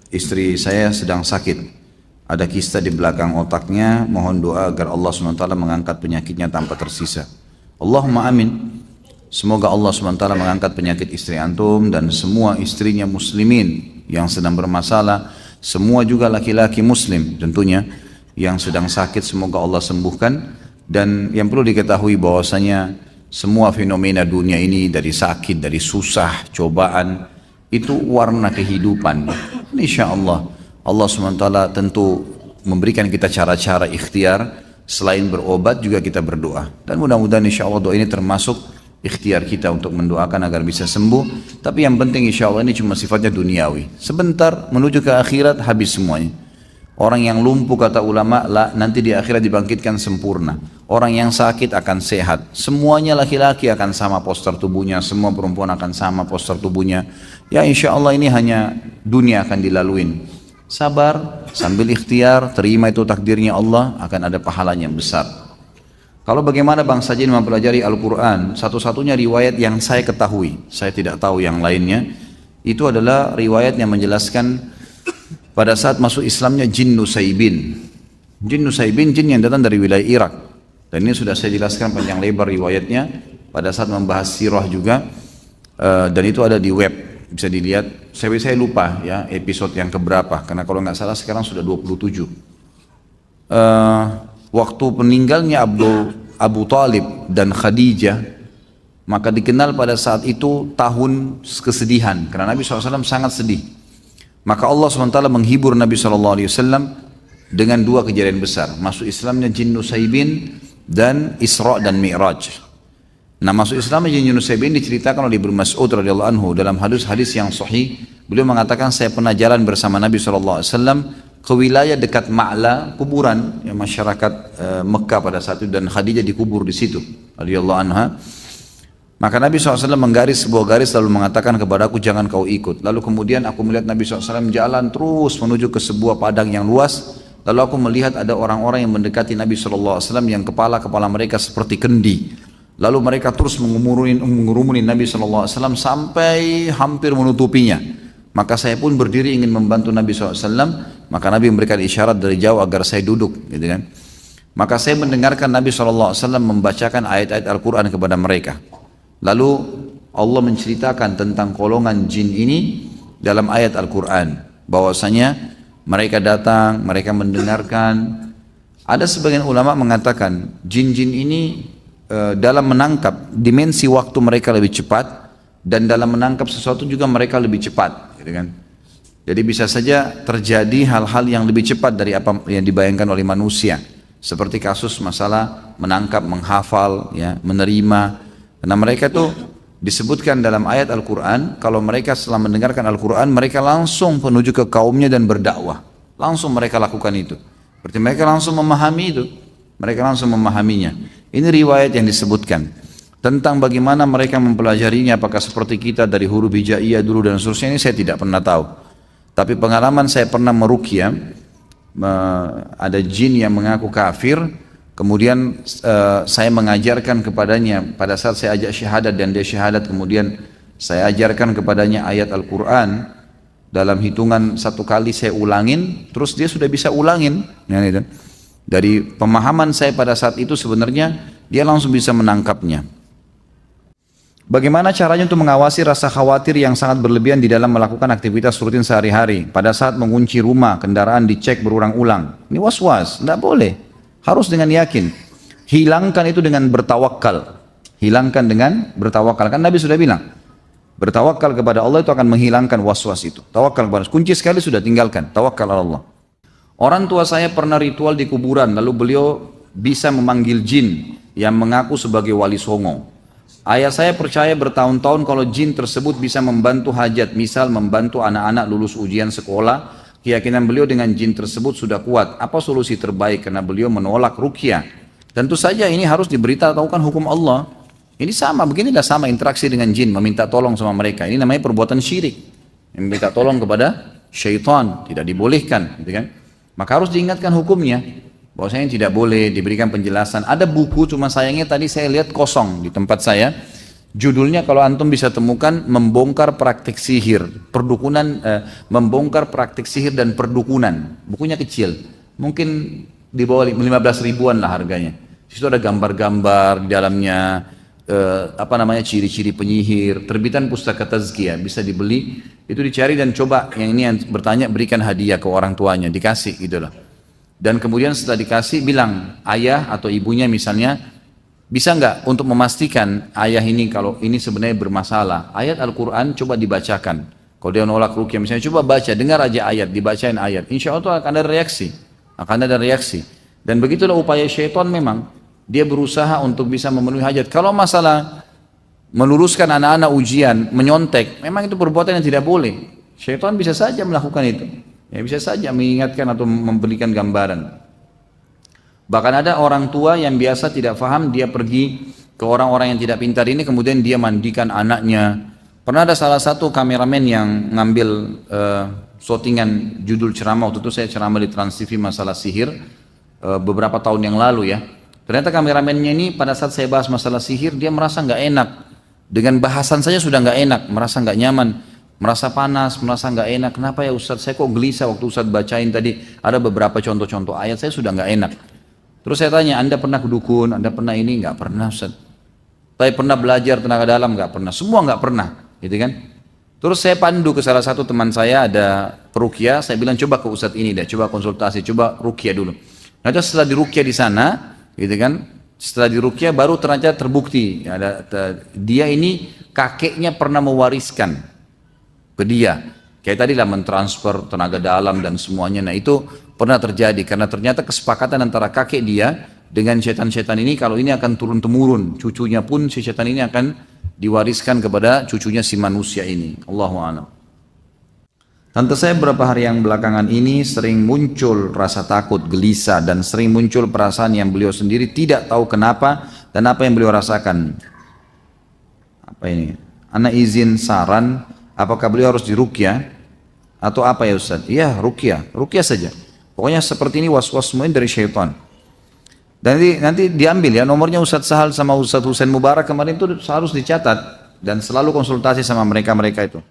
istri saya sedang sakit. Ada kista di belakang otaknya, mohon doa agar Allah SWT mengangkat penyakitnya tanpa tersisa. Allahumma amin. Semoga Allah SWT mengangkat penyakit istri antum dan semua istrinya muslimin yang sedang bermasalah. Semua juga laki-laki muslim tentunya yang sedang sakit, semoga Allah sembuhkan. Dan yang perlu diketahui bahwasanya semua fenomena dunia ini dari sakit, dari susah, cobaan, itu warna kehidupan. Insyaallah Allah SWT tentu memberikan kita cara-cara ikhtiar, selain berobat juga kita berdoa. Dan mudah-mudahan insyaallah doa ini termasuk ikhtiar kita untuk mendoakan agar bisa sembuh. Tapi yang penting insyaallah ini cuma sifatnya duniawi. Sebentar menuju ke akhirat habis semuanya. Orang yang lumpuh kata ulama nanti di akhirat dibangkitkan sempurna. Orang yang sakit akan sehat. Semuanya laki-laki akan sama postur tubuhnya, semua perempuan akan sama postur tubuhnya. Ya insya Allah ini hanya dunia akan dilaluin. Sabar sambil ikhtiar, terima itu takdirnya Allah, akan ada pahalanya yang besar. Kalau bagaimana bangsa jin mempelajari Al-Quran, satu-satunya riwayat yang saya ketahui, saya tidak tahu yang lainnya, itu adalah riwayat yang menjelaskan pada saat masuk Islamnya jin Nusaybin. Jin Nusaybin, jin yang datang dari wilayah Irak. Dan ini sudah saya jelaskan panjang lebar riwayatnya pada saat membahas sirah juga. Dan itu ada di web, bisa dilihat. Saya lupa ya episode yang keberapa, karena kalau nggak salah sekarang sudah 27. Waktu peninggalnya Abu Talib dan Khadijah, maka dikenal pada saat itu tahun kesedihan, karena Nabi SAW sangat sedih. Maka Allah SWT menghibur Nabi SAW dengan dua kejadian besar. Masuk Islamnya jin Nusaybin dan Isra dan Mi'raj. Nah, masuk Islamnya jin Nusaybin diceritakan oleh Ibnu Mas'ud radhiyallahu anhu dalam hadis yang sahih. Beliau mengatakan, saya pernah jalan bersama Nabi SAW ke wilayah dekat Ma'la, kuburan yang masyarakat Mekah pada saat itu, dan Khadijah dikubur di situ radhiyallahu anha. Maka Nabi SAW menggaris sebuah garis lalu mengatakan kepadaku, jangan kau ikut. Lalu kemudian aku melihat Nabi SAW jalan terus menuju ke sebuah padang yang luas. Lalu aku melihat ada orang-orang yang mendekati Nabi SAW yang kepala-kepala mereka seperti kendi. Lalu mereka terus mengurumuni Nabi SAW sampai hampir menutupinya. Maka saya pun berdiri ingin membantu Nabi SAW. Maka Nabi memberikan isyarat dari jauh agar saya duduk, gitu kan. Maka saya mendengarkan Nabi SAW membacakan ayat-ayat Al-Quran kepada mereka. Lalu Allah menceritakan tentang golongan jin ini dalam ayat Al-Quran, bahwasanya mereka datang, mereka mendengarkan. Ada sebagian ulama mengatakan jin-jin ini dalam menangkap dimensi waktu mereka lebih cepat, dan dalam menangkap sesuatu juga mereka lebih cepat, gitu kan. Jadi bisa saja terjadi hal-hal yang lebih cepat dari apa yang dibayangkan oleh manusia. Seperti kasus masalah menangkap, menghafal, ya, menerima. Karena mereka itu disebutkan dalam ayat Al-Quran, kalau mereka setelah mendengarkan Al-Quran, mereka langsung menuju ke kaumnya dan berdakwah. Langsung mereka lakukan itu. Berarti mereka langsung memahami itu. Mereka langsung memahaminya. Ini riwayat yang disebutkan. Tentang bagaimana mereka mempelajarinya, apakah seperti kita dari huruf hijaiyah dulu dan seterusnya, ini saya tidak pernah tahu. Tapi pengalaman saya pernah meruqyah, ada jin yang mengaku kafir, kemudian saya mengajarkan kepadanya pada saat saya ajak syahadat dan dia syahadat, kemudian saya ajarkan kepadanya ayat Al-Quran dalam hitungan 1 kali saya ulangin, terus dia sudah bisa ulangin. Ya, gitu. Dari pemahaman saya pada saat itu sebenarnya dia langsung bisa menangkapnya. Bagaimana caranya untuk mengawasi rasa khawatir yang sangat berlebihan di dalam melakukan aktivitas rutin sehari-hari? Pada saat mengunci rumah, kendaraan dicek berulang-ulang. Ini was-was, tidak boleh. Harus dengan yakin. Hilangkan itu dengan bertawakal. Hilangkan dengan bertawakal. Kan Nabi sudah bilang, bertawakal kepada Allah itu akan menghilangkan was-was itu. Tawakal kepada Allah. Kunci sekali sudah, tinggalkan. Tawakal Allah. Orang tua saya pernah ritual di kuburan, lalu beliau bisa memanggil jin yang mengaku sebagai wali songo. Ayah saya percaya bertahun-tahun kalau jin tersebut bisa membantu hajat, misal membantu anak-anak lulus ujian sekolah. Keyakinan beliau dengan jin tersebut sudah kuat. Apa solusi terbaik karena beliau menolak ruqyah? Tentu saja ini harus diberitahukan hukum Allah. Ini sama, beginilah sama interaksi dengan jin, meminta tolong sama mereka. Ini namanya perbuatan syirik. Meminta tolong kepada syaitan, tidak dibolehkan, gitu kan? Maka harus diingatkan hukumnya. Bahwasanya tidak boleh, diberikan penjelasan. Ada buku, cuma sayangnya tadi saya lihat kosong di tempat saya. Judulnya kalau antum bisa temukan, membongkar praktik sihir, perdukunan, membongkar praktik sihir dan perdukunan. Bukunya kecil, mungkin di bawah 15 ribuan lah harganya. Di situ ada gambar-gambar di dalamnya, ciri-ciri penyihir. Terbitan Pustaka Tazkiyah, bisa dibeli. Itu dicari dan coba yang ini yang bertanya berikan hadiah ke orang tuanya, dikasih gitu loh. Dan kemudian setelah dikasih bilang ayah atau ibunya misalnya, bisa nggak untuk memastikan ayah ini kalau ini sebenarnya bermasalah, ayat Al-Quran coba dibacakan. Kalau dia nolak ruqyah misalnya, coba baca, dengar aja ayat, dibacain ayat, insya Allah akan ada reaksi, Dan begitulah upaya syaitan memang, dia berusaha untuk bisa memenuhi hajat. Kalau masalah meluruskan anak-anak ujian, menyontek, memang itu perbuatan yang tidak boleh. Syaitan bisa saja melakukan itu. Ya, bisa saja mengingatkan atau memberikan gambaran. Bahkan ada orang tua yang biasa tidak paham, dia pergi ke orang-orang yang tidak pintar ini, kemudian dia mandikan anaknya. Pernah ada salah satu kameramen yang ngambil shootingan judul ceramah, waktu itu saya ceramah di Trans TV masalah sihir beberapa tahun yang lalu ya. Ternyata kameramennya ini pada saat saya bahas masalah sihir, dia merasa nggak enak. Dengan bahasan saja sudah nggak enak, merasa nggak nyaman. Merasa panas, merasa nggak enak. Kenapa ya Ustadz? Saya kok gelisah waktu Ustadz bacain tadi. Ada beberapa contoh-contoh ayat, saya sudah nggak enak. Terus saya tanya, Anda pernah kedukun? Anda pernah ini? Nggak pernah Ustadz. Tapi pernah belajar tenaga dalam? Nggak pernah. Semua nggak pernah, gitu kan? Terus saya pandu ke salah satu teman saya, ada peruqyah. Saya bilang coba ke Ustadz ini deh, coba konsultasi, coba ruqyah dulu. Nah setelah diruqyah di sana, gitu kan? Setelah diruqyah baru ternyata terbukti dia ini kakeknya pernah mewariskan ke dia, kayak tadi lah mentransfer tenaga dalam dan semuanya. Nah itu pernah terjadi karena ternyata kesepakatan antara kakek dia dengan setan-setan ini, kalau ini akan turun-temurun, cucunya pun si setan ini akan diwariskan kepada cucunya si manusia ini. Allahu a'lam. Tante saya beberapa hari yang belakangan ini sering muncul rasa takut, gelisah, dan sering muncul perasaan yang beliau sendiri tidak tahu kenapa dan apa yang beliau rasakan. Apa ini? Ana izin saran, apakah beliau harus diruqyah atau apa ya Ustaz? Iya, ruqyah saja. Pokoknya seperti ini was-was semua dari syaitan. Dan nanti diambil ya nomornya Ustaz Sahal sama Ustaz Husain Mubarak kemarin itu harus dicatat dan selalu konsultasi sama mereka itu.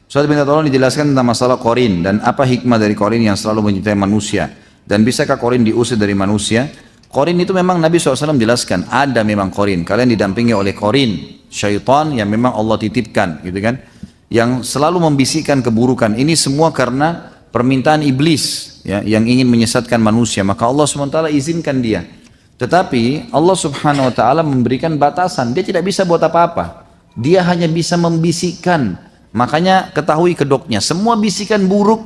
Ustaz minta tolong dijelaskan tentang masalah qarin dan apa hikmah dari qarin yang selalu menyertai manusia, dan bisakah qarin diusir dari manusia? Qarin itu memang Nabi SAW jelaskan, ada memang qarin, kalian didampingi oleh qarin, syaitan yang memang Allah titipkan, gitu kan, yang selalu membisikkan keburukan. Ini semua karena permintaan iblis ya, yang ingin menyesatkan manusia, maka Allah SWT izinkan dia. Tetapi Allah Subhanahu wa taala memberikan batasan, dia tidak bisa buat apa-apa, dia hanya bisa membisikkan. Makanya ketahui kedoknya, semua bisikan buruk,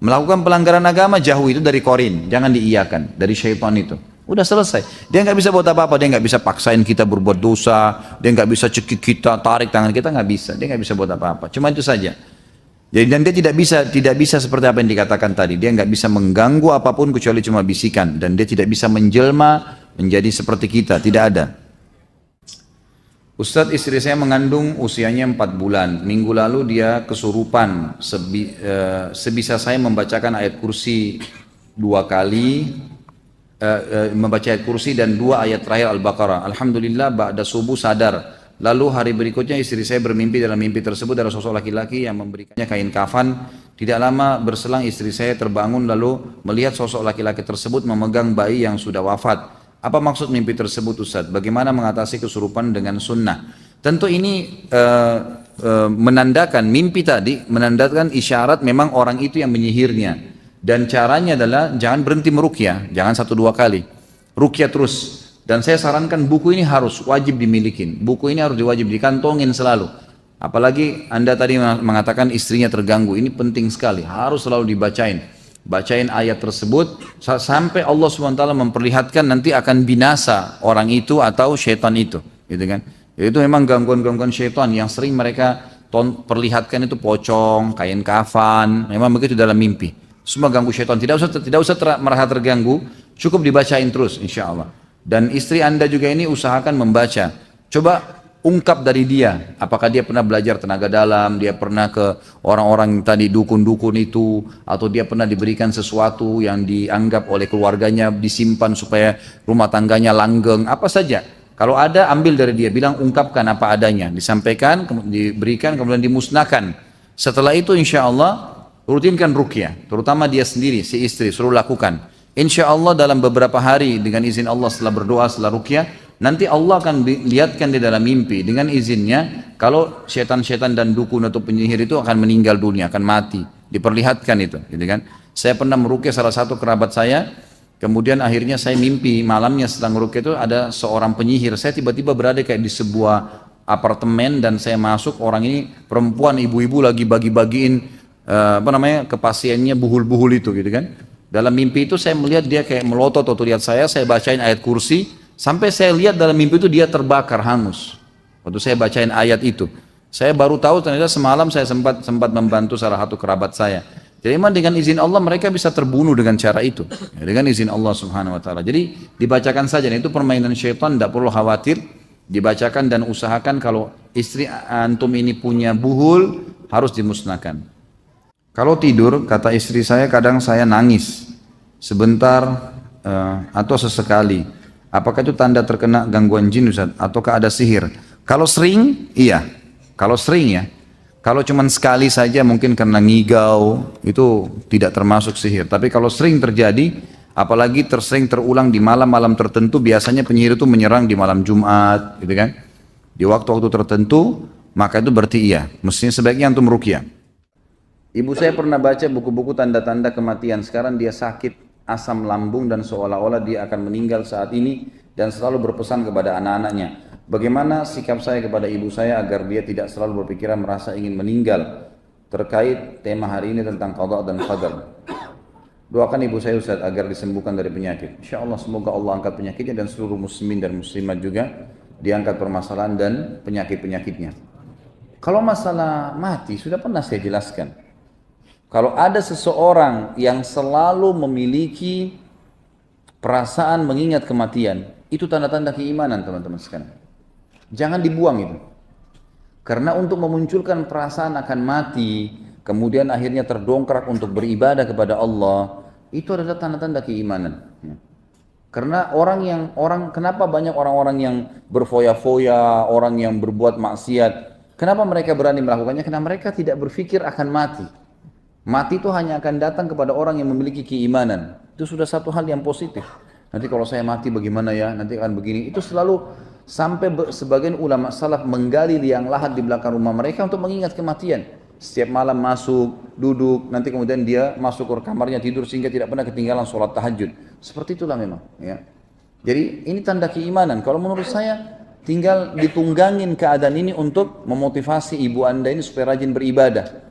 melakukan pelanggaran agama, jauh itu dari korin, jangan diiyakan, dari syaitan itu. Udah selesai. Dia nggak bisa buat apa-apa, dia nggak bisa paksain kita berbuat dosa, dia nggak bisa cekik kita, tarik tangan kita, nggak bisa. Dia nggak bisa buat apa-apa. Cuma itu saja. Jadi dan dia tidak bisa seperti apa yang dikatakan tadi. Dia nggak bisa mengganggu apapun kecuali cuma bisikan, dan dia tidak bisa menjelma menjadi seperti kita, tidak ada. Ustadz, istri saya mengandung usianya 4 bulan. Minggu lalu dia kesurupan. Sebisa saya membacakan ayat kursi 2 kali, membaca ayat kursi dan 2 ayat terakhir Al-Baqarah. Alhamdulillah ba'da subuh sadar. Lalu hari berikutnya istri saya bermimpi, dalam mimpi tersebut ada sosok laki-laki yang memberikannya kain kafan. Tidak lama berselang istri saya terbangun lalu melihat sosok laki-laki tersebut memegang bayi yang sudah wafat. Apa maksud mimpi tersebut Ustadz? Bagaimana mengatasi kesurupan dengan sunnah? Tentu ini menandakan mimpi tadi, menandakan isyarat memang orang itu yang menyihirnya. Dan caranya adalah jangan berhenti meruqyah, jangan 1-2 kali. Ruqyah terus. Dan saya sarankan buku ini harus wajib dimiliki. Buku ini harus diwajib dikantongin selalu. Apalagi Anda tadi mengatakan istrinya terganggu, ini penting sekali, harus selalu dibacain. Bacain ayat tersebut sampai Allah SWT memperlihatkan nanti akan binasa orang itu atau syaitan itu, gitu kan? Itu memang gangguan-gangguan syaitan yang sering mereka perlihatkan itu pocong, kain kafan, memang begitu dalam mimpi. Semua ganggu syaitan, tidak usah merasa terganggu, cukup dibacain terus insya Allah. Dan istri Anda juga ini usahakan membaca. Coba ungkap dari dia, apakah dia pernah belajar tenaga dalam, dia pernah ke orang-orang tadi dukun-dukun itu, atau dia pernah diberikan sesuatu yang dianggap oleh keluarganya disimpan supaya rumah tangganya langgeng, apa saja. Kalau ada ambil dari dia, bilang ungkapkan apa adanya, disampaikan, diberikan, kemudian dimusnahkan. Setelah itu insya Allah rutinkan ruqyah, terutama dia sendiri, si istri, suruh lakukan. Insya Allah dalam beberapa hari dengan izin Allah setelah berdoa, setelah ruqyah, nanti Allah akan lihatkan di dalam mimpi dengan izinnya kalau syaitan-syaitan dan dukun atau penyihir itu akan meninggal dunia, akan mati, diperlihatkan itu, gitu kan? Saya pernah meruqyah salah satu kerabat saya, kemudian akhirnya saya mimpi malamnya setelah meruqyah itu ada seorang penyihir. Saya tiba-tiba berada kayak di sebuah apartemen dan saya masuk, orang ini perempuan, ibu-ibu lagi bagi-bagiin ke pasiennya buhul-buhul itu, gitu kan? Dalam mimpi itu saya melihat dia kayak melotot atau lihat saya bacain ayat kursi. Sampai saya lihat dalam mimpi itu dia terbakar hangus. Waktu saya bacain ayat itu, saya baru tahu ternyata semalam saya sempat membantu salah satu kerabat saya. Jadi memang dengan izin Allah mereka bisa terbunuh dengan cara itu, dengan izin Allah Subhanahu Wa Taala. Jadi dibacakan saja, itu permainan syaitan, tidak perlu khawatir. Dibacakan dan usahakan kalau istri antum ini punya buhul harus dimusnahkan. Kalau tidur, kata istri saya kadang saya nangis sebentar atau sesekali. Apakah itu tanda terkena gangguan jin Ustaz? Ataukah ada sihir? Kalau sering, iya. Kalau sering ya. Kalau cuma sekali saja mungkin karena ngigau, itu tidak termasuk sihir. Tapi kalau sering terjadi, apalagi sering terulang di malam-malam tertentu, biasanya penyihir itu menyerang di malam Jumat, gitu kan? Di waktu-waktu tertentu, maka itu berarti iya. Mestinya sebaiknya antum ruqyah. Ibu saya pernah baca buku-buku tanda-tanda kematian. Sekarang dia sakit asam lambung dan seolah-olah dia akan meninggal saat ini dan selalu berpesan kepada anak-anaknya. Bagaimana sikap saya kepada ibu saya agar dia tidak selalu berpikiran merasa ingin meninggal terkait tema hari ini tentang qada dan qadar. Doakan ibu saya Ustaz agar disembuhkan dari penyakit. Insya Allah semoga Allah angkat penyakitnya dan seluruh muslimin dan muslimat juga diangkat permasalahan dan penyakit-penyakitnya. Kalau masalah mati sudah pernah saya jelaskan. Kalau ada seseorang yang selalu memiliki perasaan mengingat kematian, itu tanda-tanda keimanan teman-teman sekalian. Jangan dibuang itu. Karena untuk memunculkan perasaan akan mati, kemudian akhirnya terdongkrak untuk beribadah kepada Allah, itu adalah tanda-tanda keimanan. Karena kenapa banyak orang-orang yang berfoya-foya, orang yang berbuat maksiat, kenapa mereka berani melakukannya? Karena mereka tidak berpikir akan mati. Mati itu hanya akan datang kepada orang yang memiliki keimanan. Itu sudah satu hal yang positif. Nanti kalau saya mati bagaimana ya? Nanti akan begini. Itu selalu sampai sebagian ulama salaf menggali liang lahat di belakang rumah mereka untuk mengingat kematian. Setiap malam masuk, duduk, nanti kemudian dia masuk ke kamarnya tidur sehingga tidak pernah ketinggalan sholat tahajud. Seperti itulah memang. Ya. Jadi ini tanda keimanan. Kalau menurut saya tinggal ditunggangin keadaan ini untuk memotivasi ibu Anda ini supaya rajin beribadah.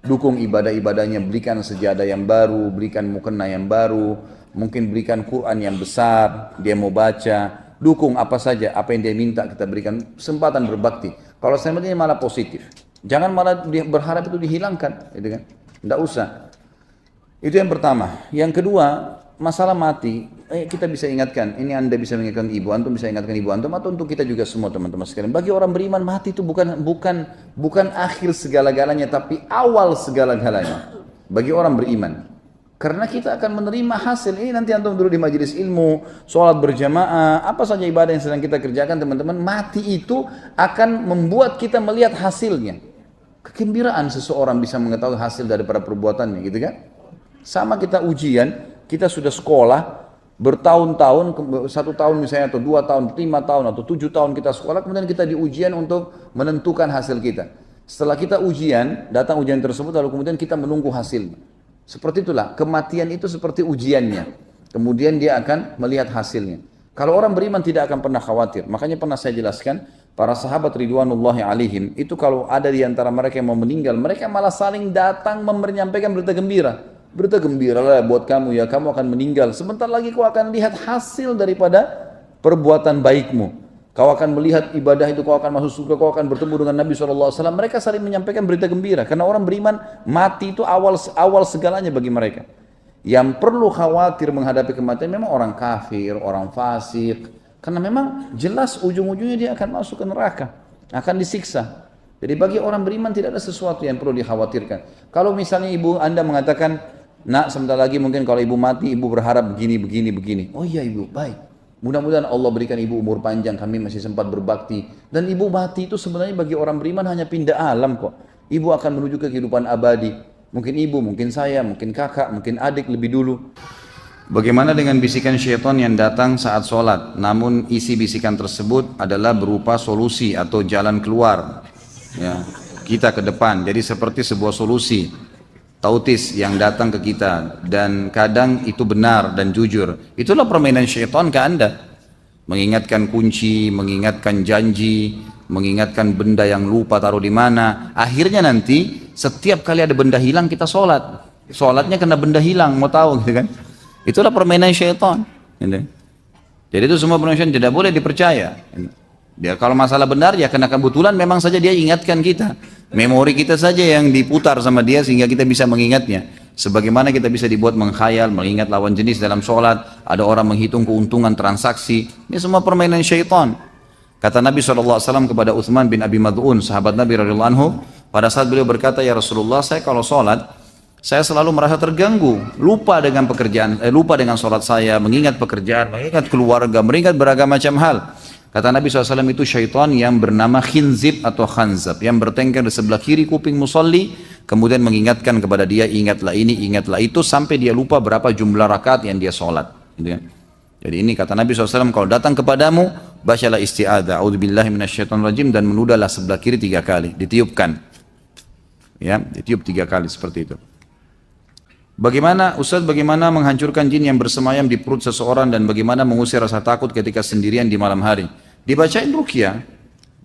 Dukung ibadah-ibadahnya, berikan sejadah yang baru, berikan mukena yang baru, mungkin berikan Quran yang besar, dia mau baca, dukung apa saja, apa yang dia minta kita berikan, kesempatan berbakti. Kalau saya ini malah positif, jangan malah berharap itu dihilangkan, gitu kan? Tidak usah. Itu yang pertama. Yang kedua, masalah mati, kita bisa ingatkan, ini Anda bisa mengingatkan ibu antum, bisa ingatkan ibu antum, atau untuk kita juga semua teman-teman sekalian. Bagi orang beriman, mati itu bukan akhir segala-galanya, tapi awal segala-galanya. Bagi orang beriman. Karena kita akan menerima hasil, ini nanti antum dulu di majelis ilmu, sholat berjamaah, apa saja ibadah yang sedang kita kerjakan teman-teman, mati itu akan membuat kita melihat hasilnya. Kegembiraan seseorang bisa mengetahui hasil daripada perbuatannya, gitu kan? Sama kita ujian, kita sudah sekolah bertahun-tahun, 1 tahun misalnya, atau 2 tahun, 5 tahun, atau 7 tahun kita sekolah, kemudian kita di ujian untuk menentukan hasil kita. Setelah kita ujian, datang ujian tersebut, lalu kemudian kita menunggu hasilnya. Seperti itulah, kematian itu seperti ujiannya. Kemudian dia akan melihat hasilnya. Kalau orang beriman tidak akan pernah khawatir. Makanya pernah saya jelaskan, para sahabat ridwanullahi alaihim, itu kalau ada di antara mereka yang mau meninggal, mereka malah saling datang menyampaikan berita gembira. Berita gembira lah buat kamu ya, kamu akan meninggal. Sebentar lagi kau akan lihat hasil daripada perbuatan baikmu. Kau akan melihat ibadah itu, kau akan masuk surga, kau akan bertemu dengan Nabi SAW. Mereka saling menyampaikan berita gembira. Karena orang beriman, mati itu awal segalanya bagi mereka. Yang perlu khawatir menghadapi kematian memang orang kafir, orang fasik. Karena memang jelas ujung-ujungnya dia akan masuk ke neraka, akan disiksa. Jadi bagi orang beriman tidak ada sesuatu yang perlu dikhawatirkan. Kalau misalnya ibu Anda mengatakan, nak sebentar lagi mungkin kalau ibu mati, ibu berharap begini. Oh iya ibu, baik. Mudah-mudahan Allah berikan ibu umur panjang, kami masih sempat berbakti. Dan ibu mati itu sebenarnya bagi orang beriman hanya pindah alam kok. Ibu akan menuju ke kehidupan abadi. Mungkin ibu, mungkin saya, mungkin kakak, mungkin adik lebih dulu. Bagaimana dengan bisikan syaitan yang datang saat sholat, namun isi bisikan tersebut adalah berupa solusi atau jalan keluar ya, kita ke depan. Jadi seperti sebuah solusi tautis yang datang ke kita, dan kadang itu benar dan jujur. Itulah permainan syaitan ke Anda, mengingatkan kunci, mengingatkan janji, mengingatkan benda yang lupa taruh di mana. Akhirnya nanti setiap kali ada benda hilang kita sholatnya kena benda hilang, mau tahu gitu kan. Itulah permainan syaitan gitu. Jadi itu semua permainan syaitan, tidak boleh dipercaya. Dia kalau masalah benar ya karena kebetulan memang saja dia ingatkan kita. Memori kita saja yang diputar sama dia sehingga kita bisa mengingatnya. Sebagaimana kita bisa dibuat mengkhayal, mengingat lawan jenis dalam sholat, ada orang menghitung keuntungan transaksi. Ini semua permainan syaitan. Kata Nabi SAW kepada Uthman bin Abi Mad'un, sahabat Nabi radhiyallahu anhu, pada saat beliau berkata, ya Rasulullah, saya kalau sholat, saya selalu merasa terganggu, lupa dengan pekerjaan, lupa dengan sholat saya, mengingat pekerjaan, mengingat keluarga, mengingat beragam macam hal. Kata Nabi SAW, itu syaitan yang bernama khinzib atau khanzab, yang bertengkar di sebelah kiri kuping musalli, kemudian mengingatkan kepada dia, ingatlah ini, ingatlah itu, sampai dia lupa berapa jumlah rakaat yang dia sholat. Gitu ya. Jadi ini kata Nabi SAW, kalau datang kepadamu, bacalah isti'adzah, a'udzubillahi minasyaitonirrajim, dan menudahlah sebelah kiri 3 kali, ditiupkan. Ya, ditiup 3 kali seperti itu. Bagaimana Ustaz, bagaimana menghancurkan jin yang bersemayam di perut seseorang dan bagaimana mengusir rasa takut ketika sendirian di malam hari? Dibacain ruqyah.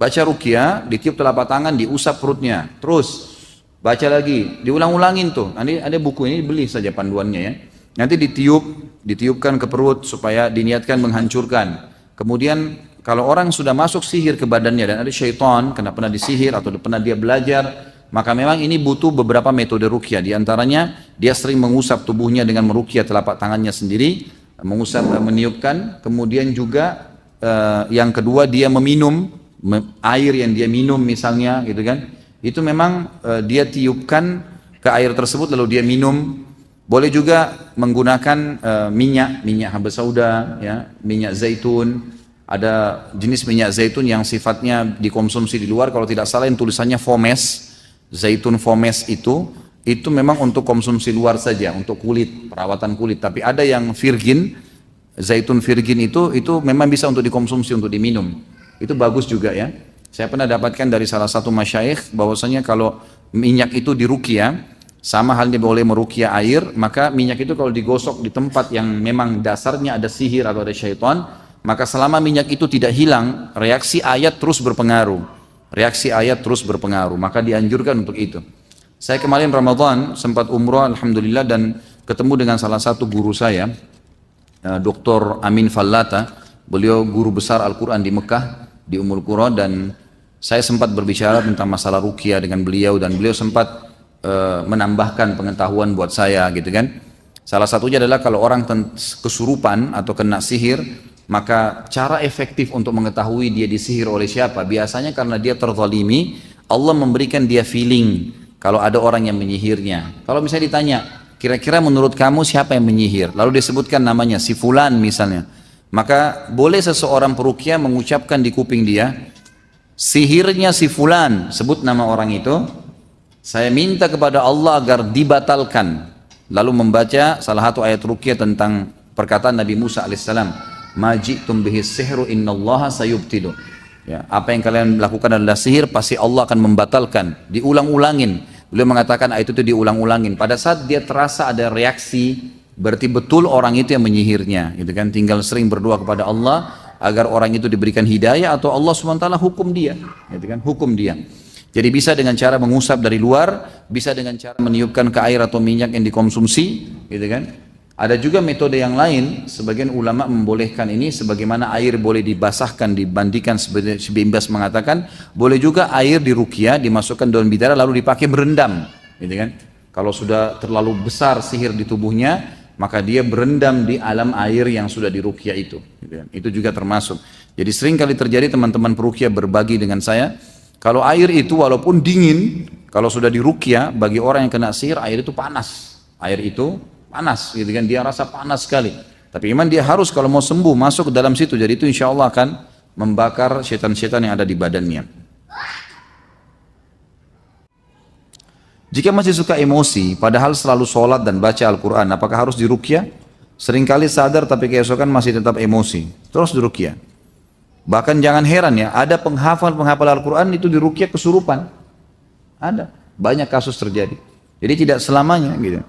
Baca ruqyah, ditiup telapak tangan, diusap perutnya. Terus baca lagi, diulang-ulangin tuh. Nanti ada buku ini, beli saja panduannya ya. Nanti ditiupkan ke perut supaya diniatkan menghancurkan. Kemudian kalau orang sudah masuk sihir ke badannya dan ada syaitan, karena pernah disihir atau pernah dia belajar, maka memang ini butuh beberapa metode ruqyah. Di antaranya dia sering mengusap tubuhnya dengan meruqyah telapak tangannya sendiri, mengusap, meniupkan. Kemudian juga yang kedua dia meminum air yang dia minum misalnya, gitu kan? Itu memang dia tiupkan ke air tersebut lalu dia minum. Boleh juga menggunakan minyak haba sauda, ya, minyak zaitun. Ada jenis minyak zaitun yang sifatnya dikonsumsi di luar, kalau tidak salah yang tulisannya Fomes. Zaitun Fomes itu memang untuk konsumsi luar saja, untuk kulit, perawatan kulit. Tapi ada yang virgin, zaitun virgin itu memang bisa untuk dikonsumsi, untuk diminum. Itu bagus juga ya. Saya pernah dapatkan dari salah satu masyayikh bahwasanya kalau minyak itu diruqyah, sama halnya boleh meruqyah air, maka minyak itu kalau digosok di tempat yang memang dasarnya ada sihir atau ada syaitan, maka selama minyak itu tidak hilang, reaksi ayat terus berpengaruh. Reaksi ayat terus berpengaruh, maka dianjurkan untuk itu. Saya kemarin Ramadan sempat umroh alhamdulillah dan ketemu dengan salah satu guru saya, Dr. Amin Fallata. Beliau guru besar Al-Quran di Mekah, di Ummul Qura, dan saya sempat berbicara tentang masalah ruqyah dengan beliau, dan beliau sempat menambahkan pengetahuan buat saya gitu kan. Salah satunya adalah kalau orang kesurupan atau kena sihir, maka cara efektif untuk mengetahui dia disihir oleh siapa, biasanya karena dia terzalimi, Allah memberikan dia feeling kalau ada orang yang menyihirnya. Kalau misalnya ditanya, kira-kira menurut kamu siapa yang menyihir? Lalu disebutkan namanya, si fulan misalnya. Maka boleh seseorang peruqyah mengucapkan di kuping dia, sihirnya si fulan, sebut nama orang itu, saya minta kepada Allah agar dibatalkan. Lalu membaca salah satu ayat ruqyah tentang perkataan Nabi Musa alaihissalam, maji'tum bihi sihru innallaha sayubtilu. Ya, apa yang kalian lakukan adalah sihir, pasti Allah akan membatalkan. Diulang-ulangin. Beliau mengatakan ayat itu diulang-ulangin. Pada saat dia terasa ada reaksi, berarti betul orang itu yang menyihirnya. Gitu kan? Tinggal sering berdoa kepada Allah agar orang itu diberikan hidayah, atau Allah SWT hukum dia. Gitu kan? Hukum dia. Jadi bisa dengan cara mengusap dari luar, bisa dengan cara meniupkan ke air atau minyak yang dikonsumsi, gitu kan? Ada juga metode yang lain, sebagian ulama membolehkan ini, sebagaimana air boleh dibasahkan, dibandikan, Bimbas mengatakan, boleh juga air diruqyah, dimasukkan daun bidara lalu dipakai berendam, gitu kan? Kalau sudah terlalu besar sihir di tubuhnya, maka dia berendam di alam air yang sudah diruqyah itu, gitu kan? Itu juga termasuk. Jadi sering kali terjadi teman-teman peruqyah berbagi dengan saya, kalau air itu walaupun dingin, kalau sudah diruqyah, bagi orang yang kena sihir, air itu panas. Air itu panas, gitu kan, dia rasa panas sekali. Tapi memang dia harus kalau mau sembuh masuk ke dalam situ. Jadi itu insya Allah akan membakar setan-setan yang ada di badannya. Jika masih suka emosi, padahal selalu sholat dan baca Al-Quran, apakah harus diruqyah? Seringkali sadar tapi keesokan masih tetap emosi, terus diruqyah. Bahkan jangan heran ya, ada penghafal Al-Quran itu diruqyah kesurupan. Ada, banyak kasus terjadi. Jadi tidak selamanya gitu.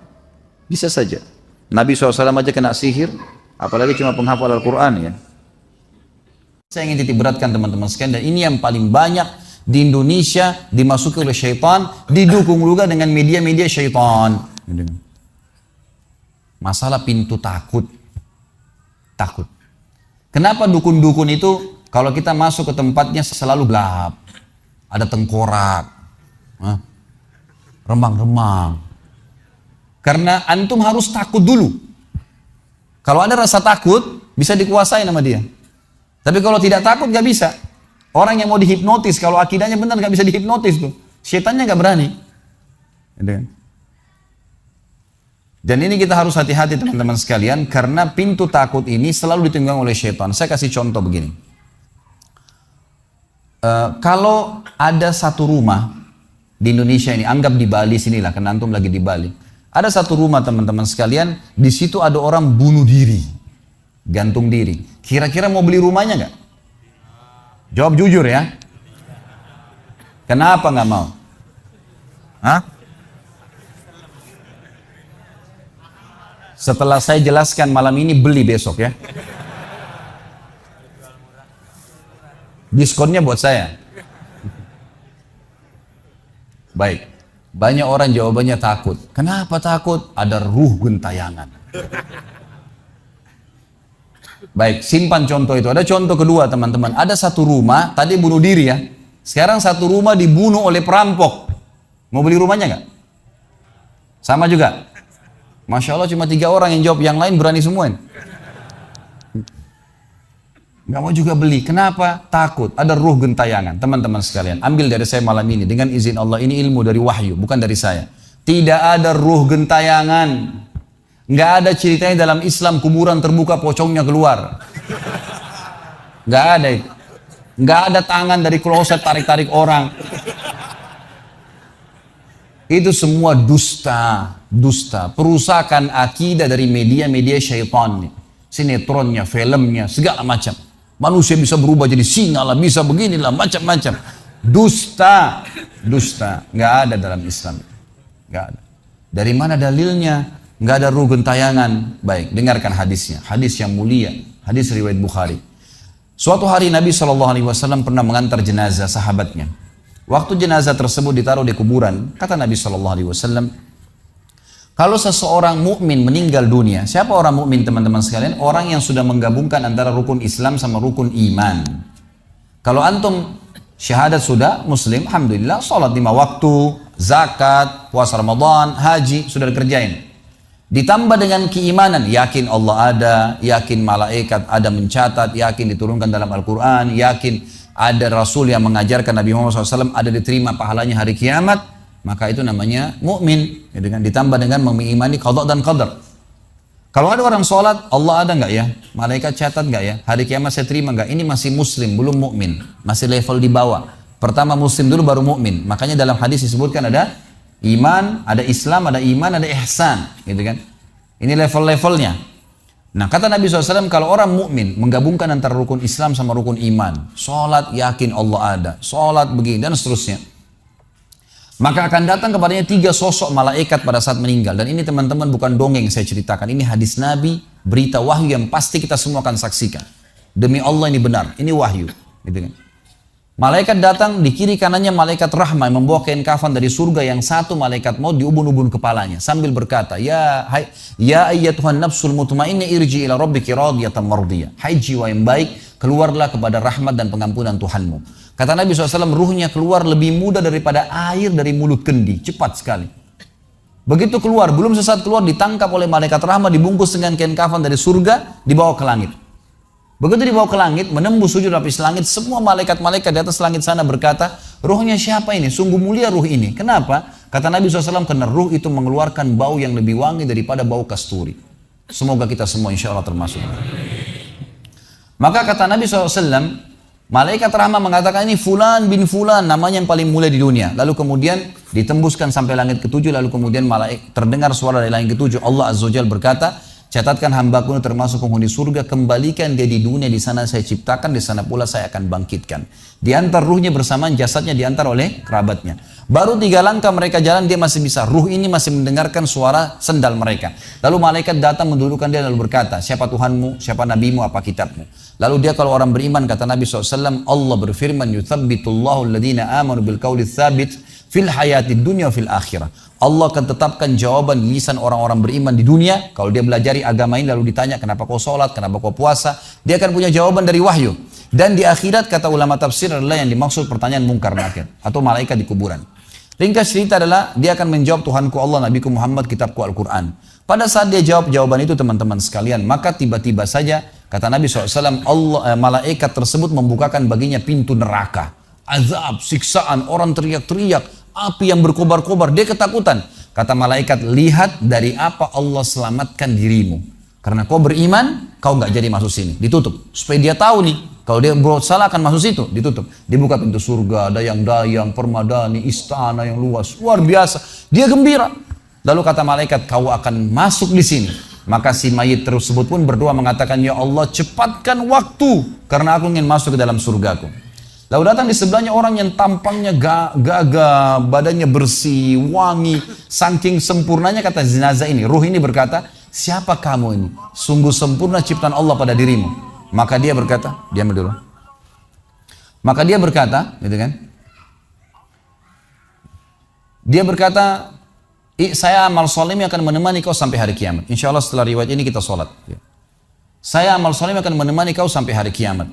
Bisa saja. Nabi SAW aja kena sihir, apalagi cuma penghafal Al-Quran ya. Saya ingin titik beratkan teman-teman sekalian, dan ini yang paling banyak di Indonesia dimasuki oleh syaitan, didukung juga dengan media-media syaitan. Masalah pintu takut. Takut. Kenapa dukun-dukun itu kalau kita masuk ke tempatnya selalu gelap, ada tengkorak, remang-remang. Karena antum harus takut dulu. Kalau ada rasa takut, bisa dikuasai sama dia. Tapi kalau tidak takut, gak bisa. Orang yang mau dihipnotis, kalau akidahnya benar gak bisa dihipnotis tuh. Setannya gak berani. Dan ini kita harus hati-hati teman-teman sekalian, karena pintu takut ini selalu ditunggang oleh setan. Saya kasih contoh begini. Kalau ada satu rumah di Indonesia ini, anggap di Bali sinilah, karena antum lagi di Bali. Ada satu rumah teman-teman sekalian, di situ ada orang bunuh diri, gantung diri. Kira-kira mau beli rumahnya nggak? Jawab jujur ya. Kenapa nggak mau? Hah? Setelah saya jelaskan malam ini, beli besok ya. Diskonnya buat saya. Baik. Banyak orang jawabannya takut. Kenapa takut? Ada ruh gentayangan. Baik, simpan contoh itu. Ada contoh kedua teman-teman. Ada satu rumah, tadi bunuh diri ya. Sekarang satu rumah dibunuh oleh perampok. Mau beli rumahnya nggak? Sama juga. Masya Allah cuma 3 orang yang jawab, yang lain berani semua. Nggak mau juga beli. Kenapa? Takut. Ada ruh gentayangan. Teman-teman sekalian, ambil dari saya malam ini dengan izin Allah. Ini ilmu dari wahyu, bukan dari saya. Tidak ada ruh gentayangan. Nggak ada ceritanya dalam Islam kuburan terbuka pocongnya keluar. Nggak ada itu. Nggak ada tangan dari kloset tarik-tarik orang. Itu semua dusta. Dusta. Perusakan akidah dari media-media syaitan. Sinetronnya, filmnya, segala macam. Manusia bisa berubah jadi singa lah, bisa beginilah, macam-macam. Dusta, dusta. Nggak ada dalam Islam. Nggak ada. Dari mana dalilnya? Nggak ada ruh gentayangan. Baik, dengarkan hadisnya. Hadis yang mulia. Hadis riwayat Bukhari. Suatu hari Nabi SAW pernah mengantar jenazah sahabatnya. Waktu jenazah tersebut ditaruh di kuburan, kata Nabi SAW, kalau seseorang mukmin meninggal dunia, siapa orang mukmin teman-teman sekalian? Orang yang sudah menggabungkan antara rukun Islam sama rukun iman. Kalau antum syahadat sudah, muslim, alhamdulillah, sholat 5 waktu, zakat, puasa Ramadan, haji, sudah dikerjain. Ditambah dengan keimanan, yakin Allah ada, yakin malaikat ada mencatat, yakin diturunkan dalam Al-Quran, yakin ada Rasul yang mengajarkan Nabi Muhammad SAW, ada diterima pahalanya hari kiamat, maka itu namanya mukmin. Ditambah dengan mengimani qada dan qadar. Kalau ada orang sholat, Allah ada nggak ya? Malaikat catat nggak ya? Hari kiamat saya terima nggak? Ini masih muslim, belum mukmin, masih level di bawah. Pertama muslim dulu baru mukmin. Makanya dalam hadis disebutkan ada iman, ada Islam, ada iman, ada ihsan, gitu kan? Ini level-levelnya. Nah, kata Nabi SAW, kalau orang mukmin menggabungkan antara rukun Islam sama rukun iman, sholat yakin Allah ada, sholat begini dan seterusnya, maka akan datang kepadanya 3 sosok malaikat pada saat meninggal. Dan ini teman-teman bukan dongeng saya ceritakan, ini hadis Nabi, berita wahyu yang pasti kita semua akan saksikan. Demi Allah ini benar, ini wahyu, gitu kan? Malaikat datang, di kiri kanannya malaikat rahmah yang membawa kain kafan dari surga, yang satu malaikat maut diubun-ubun kepalanya sambil berkata, ya ayyatuhan nafsul mutmainnah irji ila rabbiki radiyatan mardiyah. Hai jiwa yang baik, keluarlah kepada rahmat dan pengampunan Tuhanmu. Kata Nabi SAW, ruhnya keluar lebih mudah daripada air dari mulut kendi, cepat sekali. Begitu keluar, belum sesaat keluar ditangkap oleh malaikat rahmah, dibungkus dengan kain kafan dari surga, dibawa ke langit. Begitu dibawa ke langit, menembus 7 lapis langit, semua malaikat-malaikat di atas langit sana berkata, ruhnya siapa ini? Sungguh mulia ruh ini. Kenapa? Kata Nabi SAW, karena ruh itu mengeluarkan bau yang lebih wangi daripada bau kasturi. Semoga kita semua insya Allah termasuk. Maka kata Nabi SAW, malaikat rahmah mengatakan ini fulan bin fulan, namanya yang paling mulia di dunia. Lalu kemudian ditembuskan sampai langit ke-7, lalu kemudian terdengar suara dari langit ke-7. Allah Azza wa Jalla berkata, catatkan hambaku ini termasuk penghuni surga, kembalikan dia di dunia, di sana saya ciptakan, di sana pula saya akan bangkitkan. Diantar ruhnya bersamaan jasadnya diantar oleh kerabatnya. Baru 3 langkah mereka jalan, dia masih bisa, ruh ini masih mendengarkan suara sendal mereka. Lalu malaikat datang mendudukkan dia lalu berkata, siapa Tuhanmu, siapa nabimu, apa kitabmu? Lalu dia kalau orang beriman, kata Nabi SAW, Allah berfirman, yuthabbitullahu alladhina amanu bil qawli tsabit fil hayatid dunya fil akhirah. Allah akan tetapkan jawaban di lisan orang-orang beriman di dunia. Kalau dia belajari agama ini lalu ditanya kenapa kau sholat, kenapa kau puasa, dia akan punya jawaban dari wahyu. Dan di akhirat kata ulama tafsir adalah yang dimaksud pertanyaan mungkar nakir atau malaikat di kuburan. Ringkas cerita adalah dia akan menjawab, Tuhanku Allah, Nabiku Muhammad, kitabku Al-Quran. Pada saat dia jawab jawaban itu teman-teman sekalian, maka tiba-tiba saja kata Nabi SAW, malaikat tersebut membukakan baginya pintu neraka. Azab, siksaan, orang teriak-teriak, api yang berkobar-kobar, dia ketakutan. Kata malaikat, lihat dari apa Allah selamatkan dirimu. Karena kau beriman, kau nggak jadi masuk sini, ditutup. Supaya dia tahu nih, kalau dia berbuat salah akan masuk situ, ditutup. Dibuka pintu surga, dayang-dayang, permadani, istana yang luas, luar biasa. Dia gembira. Lalu kata malaikat, kau akan masuk di sini. Maka si mayit tersebut pun berdoa mengatakan, ya Allah cepatkan waktu, karena aku ingin masuk ke dalam surgaku. Lalu datang di sebelahnya orang yang tampangnya gagah, badannya bersih, wangi, saking sempurnanya kata jenazah ini. Ruh ini berkata, siapa kamu ini? Sungguh sempurna ciptaan Allah pada dirimu. Maka dia berkata, diam dulu. Maka dia berkata, gitu kan? Dia berkata, saya amal soleh akan menemani kau sampai hari kiamat. Insya Allah setelah riwayat ini kita sholat. Saya amal soleh akan menemani kau sampai hari kiamat.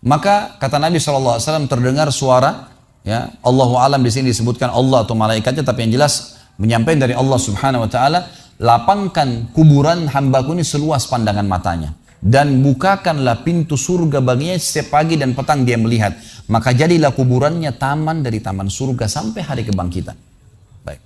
Maka kata Nabi SAW terdengar suara, ya Allahu alam di sini disebutkan Allah atau malaikatnya, tapi yang jelas menyampaikan dari Allah Subhanahu Wa Taala, lapangkan kuburan hambaku ini seluas pandangan matanya dan bukakanlah pintu surga baginya setiap pagi dan petang dia melihat. Maka jadilah kuburannya taman dari taman surga sampai hari kebangkitan. Baik.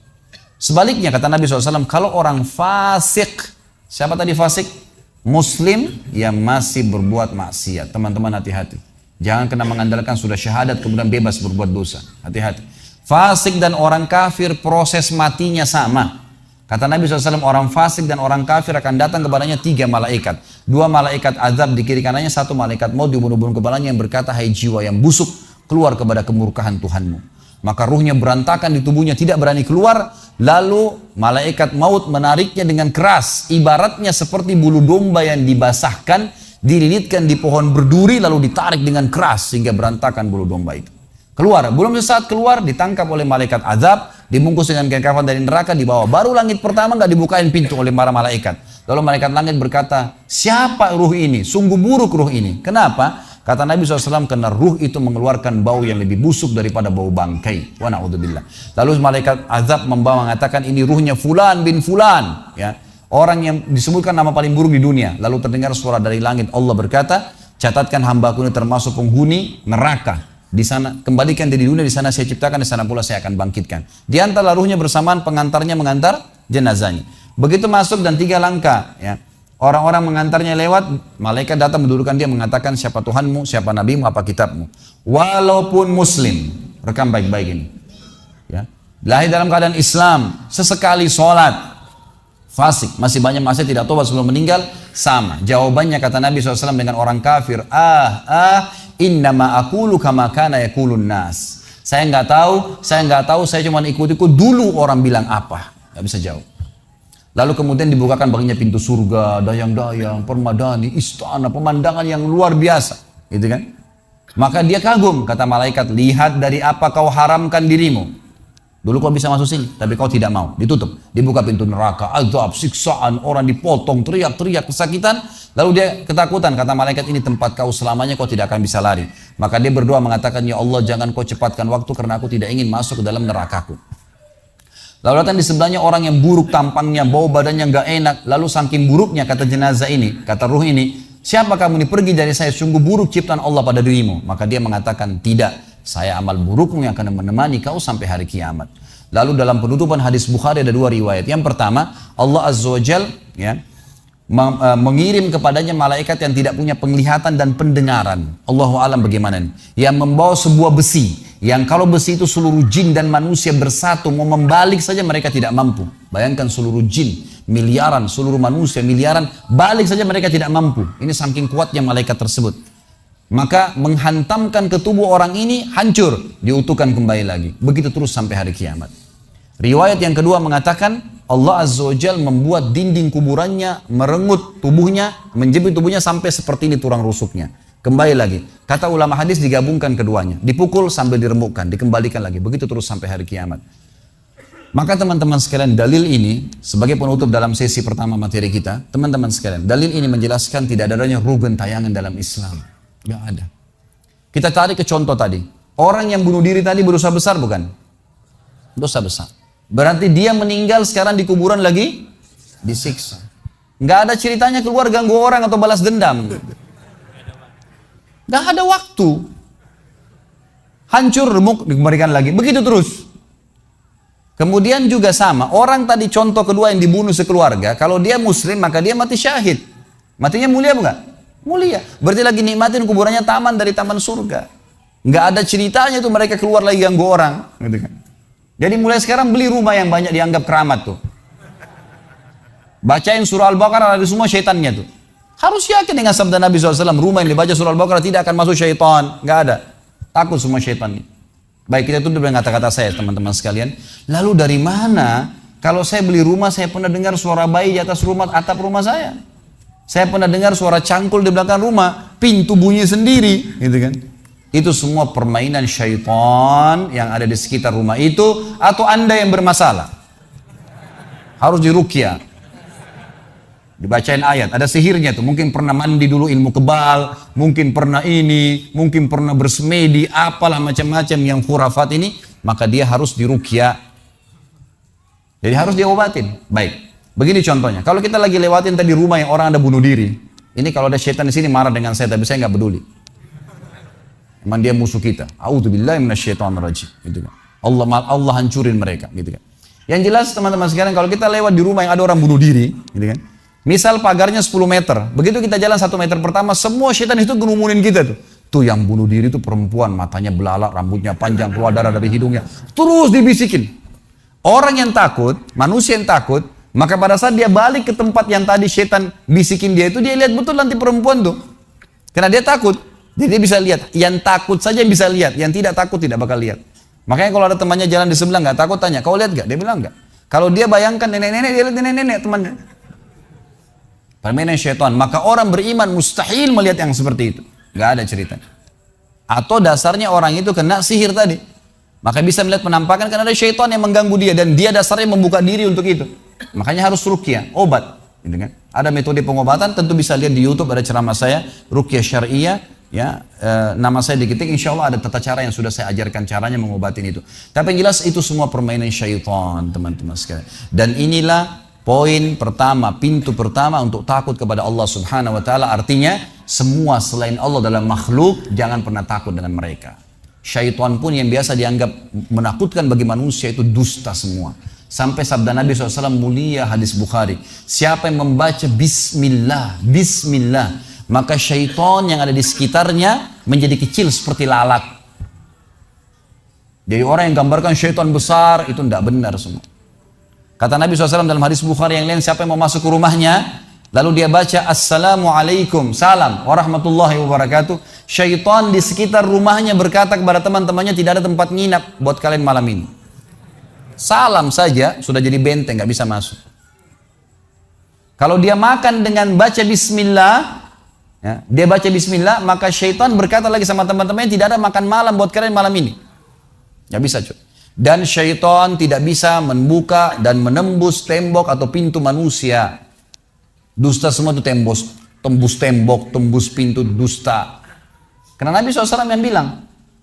Sebaliknya kata Nabi SAW, kalau orang fasik, siapa tadi fasik? Muslim yang masih berbuat maksiat. Teman-teman hati-hati. Jangan kena mengandalkan sudah syahadat kemudian bebas berbuat dosa. Hati-hati. Fasik dan orang kafir proses matinya sama. Kata Nabi SAW, orang fasik dan orang kafir akan datang kepadanya 3 malaikat. 2 malaikat azab di kiri kanannya, 1 malaikat maut di bunuh-bunuh kepalanya yang berkata, hai jiwa yang busuk, keluar kepada kemurkaan Tuhanmu. Maka ruhnya berantakan di tubuhnya, tidak berani keluar. Lalu malaikat maut menariknya dengan keras. Ibaratnya seperti bulu domba yang dibasahkan dililitkan di pohon berduri lalu ditarik dengan keras sehingga berantakan bulu domba itu. Keluar, belum sesaat keluar ditangkap oleh malaikat azab, dibungkus dengan kain kafan dari neraka, dibawa. Baru langit pertama nggak dibukain pintu oleh para malaikat. Lalu malaikat langit berkata, siapa ruh ini? Sungguh buruk ruh ini. Kenapa? Kata Nabi SAW, karena ruh itu mengeluarkan bau yang lebih busuk daripada bau bangkai. Wa na'udzubillah. Lalu malaikat azab membawa mengatakan, ini ruhnya Fulan bin Fulan. Ya. Orang yang disebutkan nama paling buruk di dunia. Lalu terdengar suara dari langit. Allah berkata, catatkan hambaku ini termasuk penghuni neraka. Di sana kembalikan dia di dunia, di sana saya ciptakan, di sana pula saya akan bangkitkan. Di antara ruhnya bersamaan pengantarnya mengantar jenazahnya. Begitu masuk dan 3 langkah, ya. Orang-orang mengantarnya lewat, malaikat datang mendudukkan dia mengatakan siapa Tuhanmu, siapa nabimu, apa kitabmu. Walaupun muslim, rekam baik-baik ini. Ya. Lahir dalam keadaan Islam, sesekali sholat, fasik, masih banyak masih tidak tobat sebelum meninggal, sama. Jawabannya kata Nabi SAW dengan orang kafir, innama aqulu kama kana yaqulun nas. Saya nggak tahu, saya cuma ikut-ikut dulu orang bilang apa. Nggak bisa jawab. Lalu kemudian dibukakan baginya pintu surga, dayang-dayang, permadani, istana, pemandangan yang luar biasa, gitu kan? Maka dia kagum, kata malaikat, lihat dari apa kau haramkan dirimu. Dulu kau bisa masuk sini, tapi kau tidak mau, ditutup. Dibuka pintu neraka, azab, siksaan, orang dipotong, teriak-teriak, kesakitan. Lalu dia ketakutan, kata malaikat, ini tempat kau selamanya, kau tidak akan bisa lari. Maka dia berdoa mengatakan, ya Allah jangan kau cepatkan waktu karena aku tidak ingin masuk ke dalam nerakaku. Lalu datang di sebelahnya orang yang buruk tampangnya, bau badannya nggak enak. Lalu saking buruknya kata jenazah ini, kata ruh ini, siapa kamu ini, pergi dari saya, sungguh buruk ciptaan Allah pada dirimu. Maka dia mengatakan, tidak, saya amal burukmu yang akan menemani kau sampai hari kiamat. Lalu dalam penutupan hadis Bukhari ada 2 riwayat. Yang pertama, Allah Azza wa Jal ya, mengirim kepadanya malaikat yang tidak punya penglihatan dan pendengaran. Allahu alam bagaimana nih? Yang membawa sebuah besi, yang kalau besi itu seluruh jin dan manusia bersatu mau membalik saja mereka tidak mampu. Bayangkan seluruh jin miliaran, seluruh manusia miliaran, balik saja mereka tidak mampu. Ini saking kuatnya malaikat tersebut. Maka menghantamkan ke tubuh orang ini hancur, diutuhkan kembali lagi. Begitu terus sampai hari kiamat. Riwayat yang kedua mengatakan Allah Azza wa Jal membuat dinding kuburannya merengut tubuhnya, menjepit tubuhnya sampai seperti ini tulang rusuknya. Kembali lagi. Kata ulama hadis digabungkan keduanya. Dipukul sambil diremukkan, dikembalikan lagi. Begitu terus sampai hari kiamat. Maka teman-teman sekalian, dalil ini sebagai penutup dalam sesi pertama materi kita, teman-teman sekalian, dalil ini menjelaskan tidak adanya ruh gentayangan dalam Islam. Gak ada. Kita tarik ke contoh tadi. Orang yang bunuh diri tadi berdosa besar bukan? Dosa besar. Berarti dia meninggal sekarang di kuburan lagi disiksa. Nggak ada ceritanya keluar ganggu orang atau balas dendam. Nggak ada waktu. Hancur, remuk, dikembalikan lagi. Begitu terus. Kemudian juga sama. Orang tadi contoh kedua yang dibunuh sekeluarga. Kalau dia muslim maka dia mati syahid. Matinya mulia bukan? Mulia. Berarti lagi nikmatin kuburannya taman dari taman surga. Nggak ada ceritanya tuh mereka keluar lagi ganggu orang. Gitu kan. Jadi mulai sekarang beli rumah yang banyak dianggap keramat tuh. Bacain surah Al-Baqarah ada semua syaitannya tuh. Harus yakin dengan sabda Nabi SAW, rumah yang dibaca surah Al-Baqarah tidak akan masuk syaitan. Nggak ada. Takut semua syaitannya. Baik, kita tutup dengan kata-kata saya teman-teman sekalian. Lalu dari mana kalau saya beli rumah saya pernah dengar suara bayi di atas rumah, atap rumah saya. Saya pernah dengar suara cangkul di belakang rumah, pintu bunyi sendiri, gitu kan. Itu semua permainan syaitan yang ada di sekitar rumah itu, atau Anda yang bermasalah. Harus diruqyah. Dibacain ayat, ada sihirnya tuh. Mungkin pernah mandi dulu ilmu kebal, mungkin pernah ini, mungkin pernah bersemedi, apalah macam-macam yang khurafat ini, maka dia harus diruqyah. Jadi harus diobatin. Baik. Begini contohnya, kalau kita lagi lewatin tadi rumah yang orang ada bunuh diri, ini kalau ada syaitan di sini marah dengan saya, tapi saya nggak peduli. Emang dia musuh kita. A'udzubillahi minasyaitonirrajim. Gitu kan. Allah hancurin mereka. Gitu kan. Yang jelas teman-teman sekarang kalau kita lewat di rumah yang ada orang bunuh diri, gitu kan. Misal pagarnya 10 meter. Begitu kita jalan 1 meter pertama, semua syaitan itu gerumunin kita tuh. Tuh yang bunuh diri itu perempuan, matanya belalak, rambutnya panjang, keluar darah dari hidungnya. Terus dibisikin. Orang yang takut, manusia yang takut, maka pada saat dia balik ke tempat yang tadi syaitan bisikin dia itu, dia lihat betul nanti perempuan tuh. Karena dia takut. Jadi dia bisa lihat, yang takut saja yang bisa lihat, yang tidak takut tidak bakal lihat. Makanya kalau ada temannya jalan di sebelah nggak takut tanya, kau lihat nggak? Dia bilang nggak. Kalau dia bayangkan nenek-nenek, dia lihat nenek-nenek temannya. Permainan syaitan. Maka orang beriman mustahil melihat yang seperti itu. Gak ada cerita. Atau dasarnya orang itu kena sihir tadi. Maka bisa melihat penampakan karena ada syaitan yang mengganggu dia. Dan dia dasarnya membuka diri untuk itu. Makanya harus ruqyah, obat. Gitu kan? Ada metode pengobatan, tentu bisa lihat di YouTube, ada ceramah saya, ruqyah syariah. Ya, nama saya diketik, insya Allah ada tata cara yang sudah saya ajarkan caranya mengobatin itu. Tapi yang jelas itu semua permainan syaitan, teman-teman sekalian. Dan inilah poin pertama, pintu pertama untuk takut kepada Allah Subhanahu wa taala. Artinya semua selain Allah dalam makhluk jangan pernah takut dengan mereka. Syaitan pun yang biasa dianggap menakutkan bagi manusia itu dusta semua. Sampai sabda Nabi SAW mulia hadis Bukhari, siapa yang membaca Bismillah, Bismillah, maka syaitan yang ada di sekitarnya menjadi kecil seperti lalat. Jadi orang yang gambarkan syaitan besar itu tidak benar semua. Kata Nabi SAW dalam hadis Bukhari yang lain, siapa yang mau masuk ke rumahnya lalu dia baca Assalamualaikum, salam warahmatullahi wabarakatuh, syaitan di sekitar rumahnya berkata kepada teman-temannya, tidak ada tempat nginap buat kalian malam ini. Salam saja sudah jadi benteng, nggak bisa masuk. Kalau dia makan dengan baca Bismillah, ya, dia baca Bismillah, maka syaitan berkata lagi sama teman-temannya, tidak ada makan malam buat kalian malam ini. Nggak bisa, cuy. Dan syaitan tidak bisa membuka dan menembus tembok atau pintu manusia. Dusta semua itu tembus tembok, tembus pintu, dusta. Karena Nabi SAW yang bilang,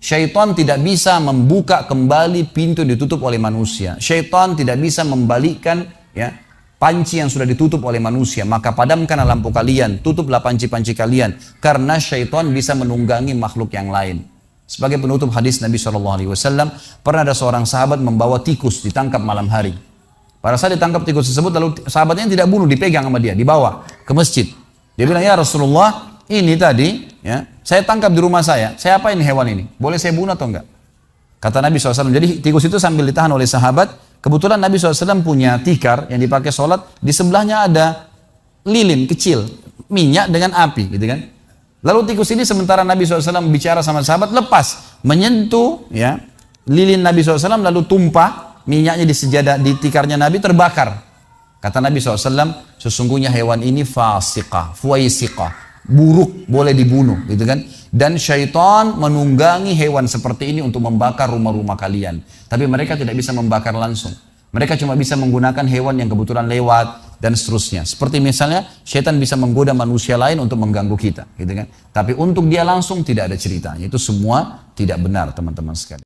syaitan tidak bisa membuka kembali pintu yang ditutup oleh manusia. Syaitan tidak bisa membalikkan ya panci yang sudah ditutup oleh manusia. Maka padamkanlah lampu kalian, tutuplah panci-panci kalian. Karena syaitan bisa menunggangi makhluk yang lain. Sebagai penutup hadis Nabi SAW, pernah ada seorang sahabat membawa tikus ditangkap malam hari. Pada saat ditangkap tikus tersebut, lalu sahabatnya tidak bunuh, dipegang sama dia, dibawa ke masjid. Dia bilang, ya Rasulullah, ini tadi, ya, saya tangkap di rumah saya apain hewan ini? Boleh saya bunuh atau enggak? Kata Nabi SAW, jadi tikus itu sambil ditahan oleh sahabat, kebetulan Nabi SAW punya tikar yang dipakai sholat, di sebelahnya ada lilin kecil, minyak dengan api, gitu kan? Lalu tikus ini sementara Nabi SAW bicara sama sahabat, lepas, menyentuh ya lilin Nabi SAW, lalu tumpah, minyaknya di sejadah, di tikarnya Nabi terbakar. Kata Nabi SAW, sesungguhnya hewan ini fasiqah, fuaisiqah, buruk, boleh dibunuh, gitu kan? Dan syaitan menunggangi hewan seperti ini untuk membakar rumah-rumah kalian. Tapi mereka tidak bisa membakar langsung. Mereka cuma bisa menggunakan hewan yang kebetulan lewat dan seterusnya. Seperti misalnya syaitan bisa menggoda manusia lain untuk mengganggu kita, gitu kan? Tapi untuk dia langsung tidak ada ceritanya. Itu semua tidak benar, teman-teman sekalian.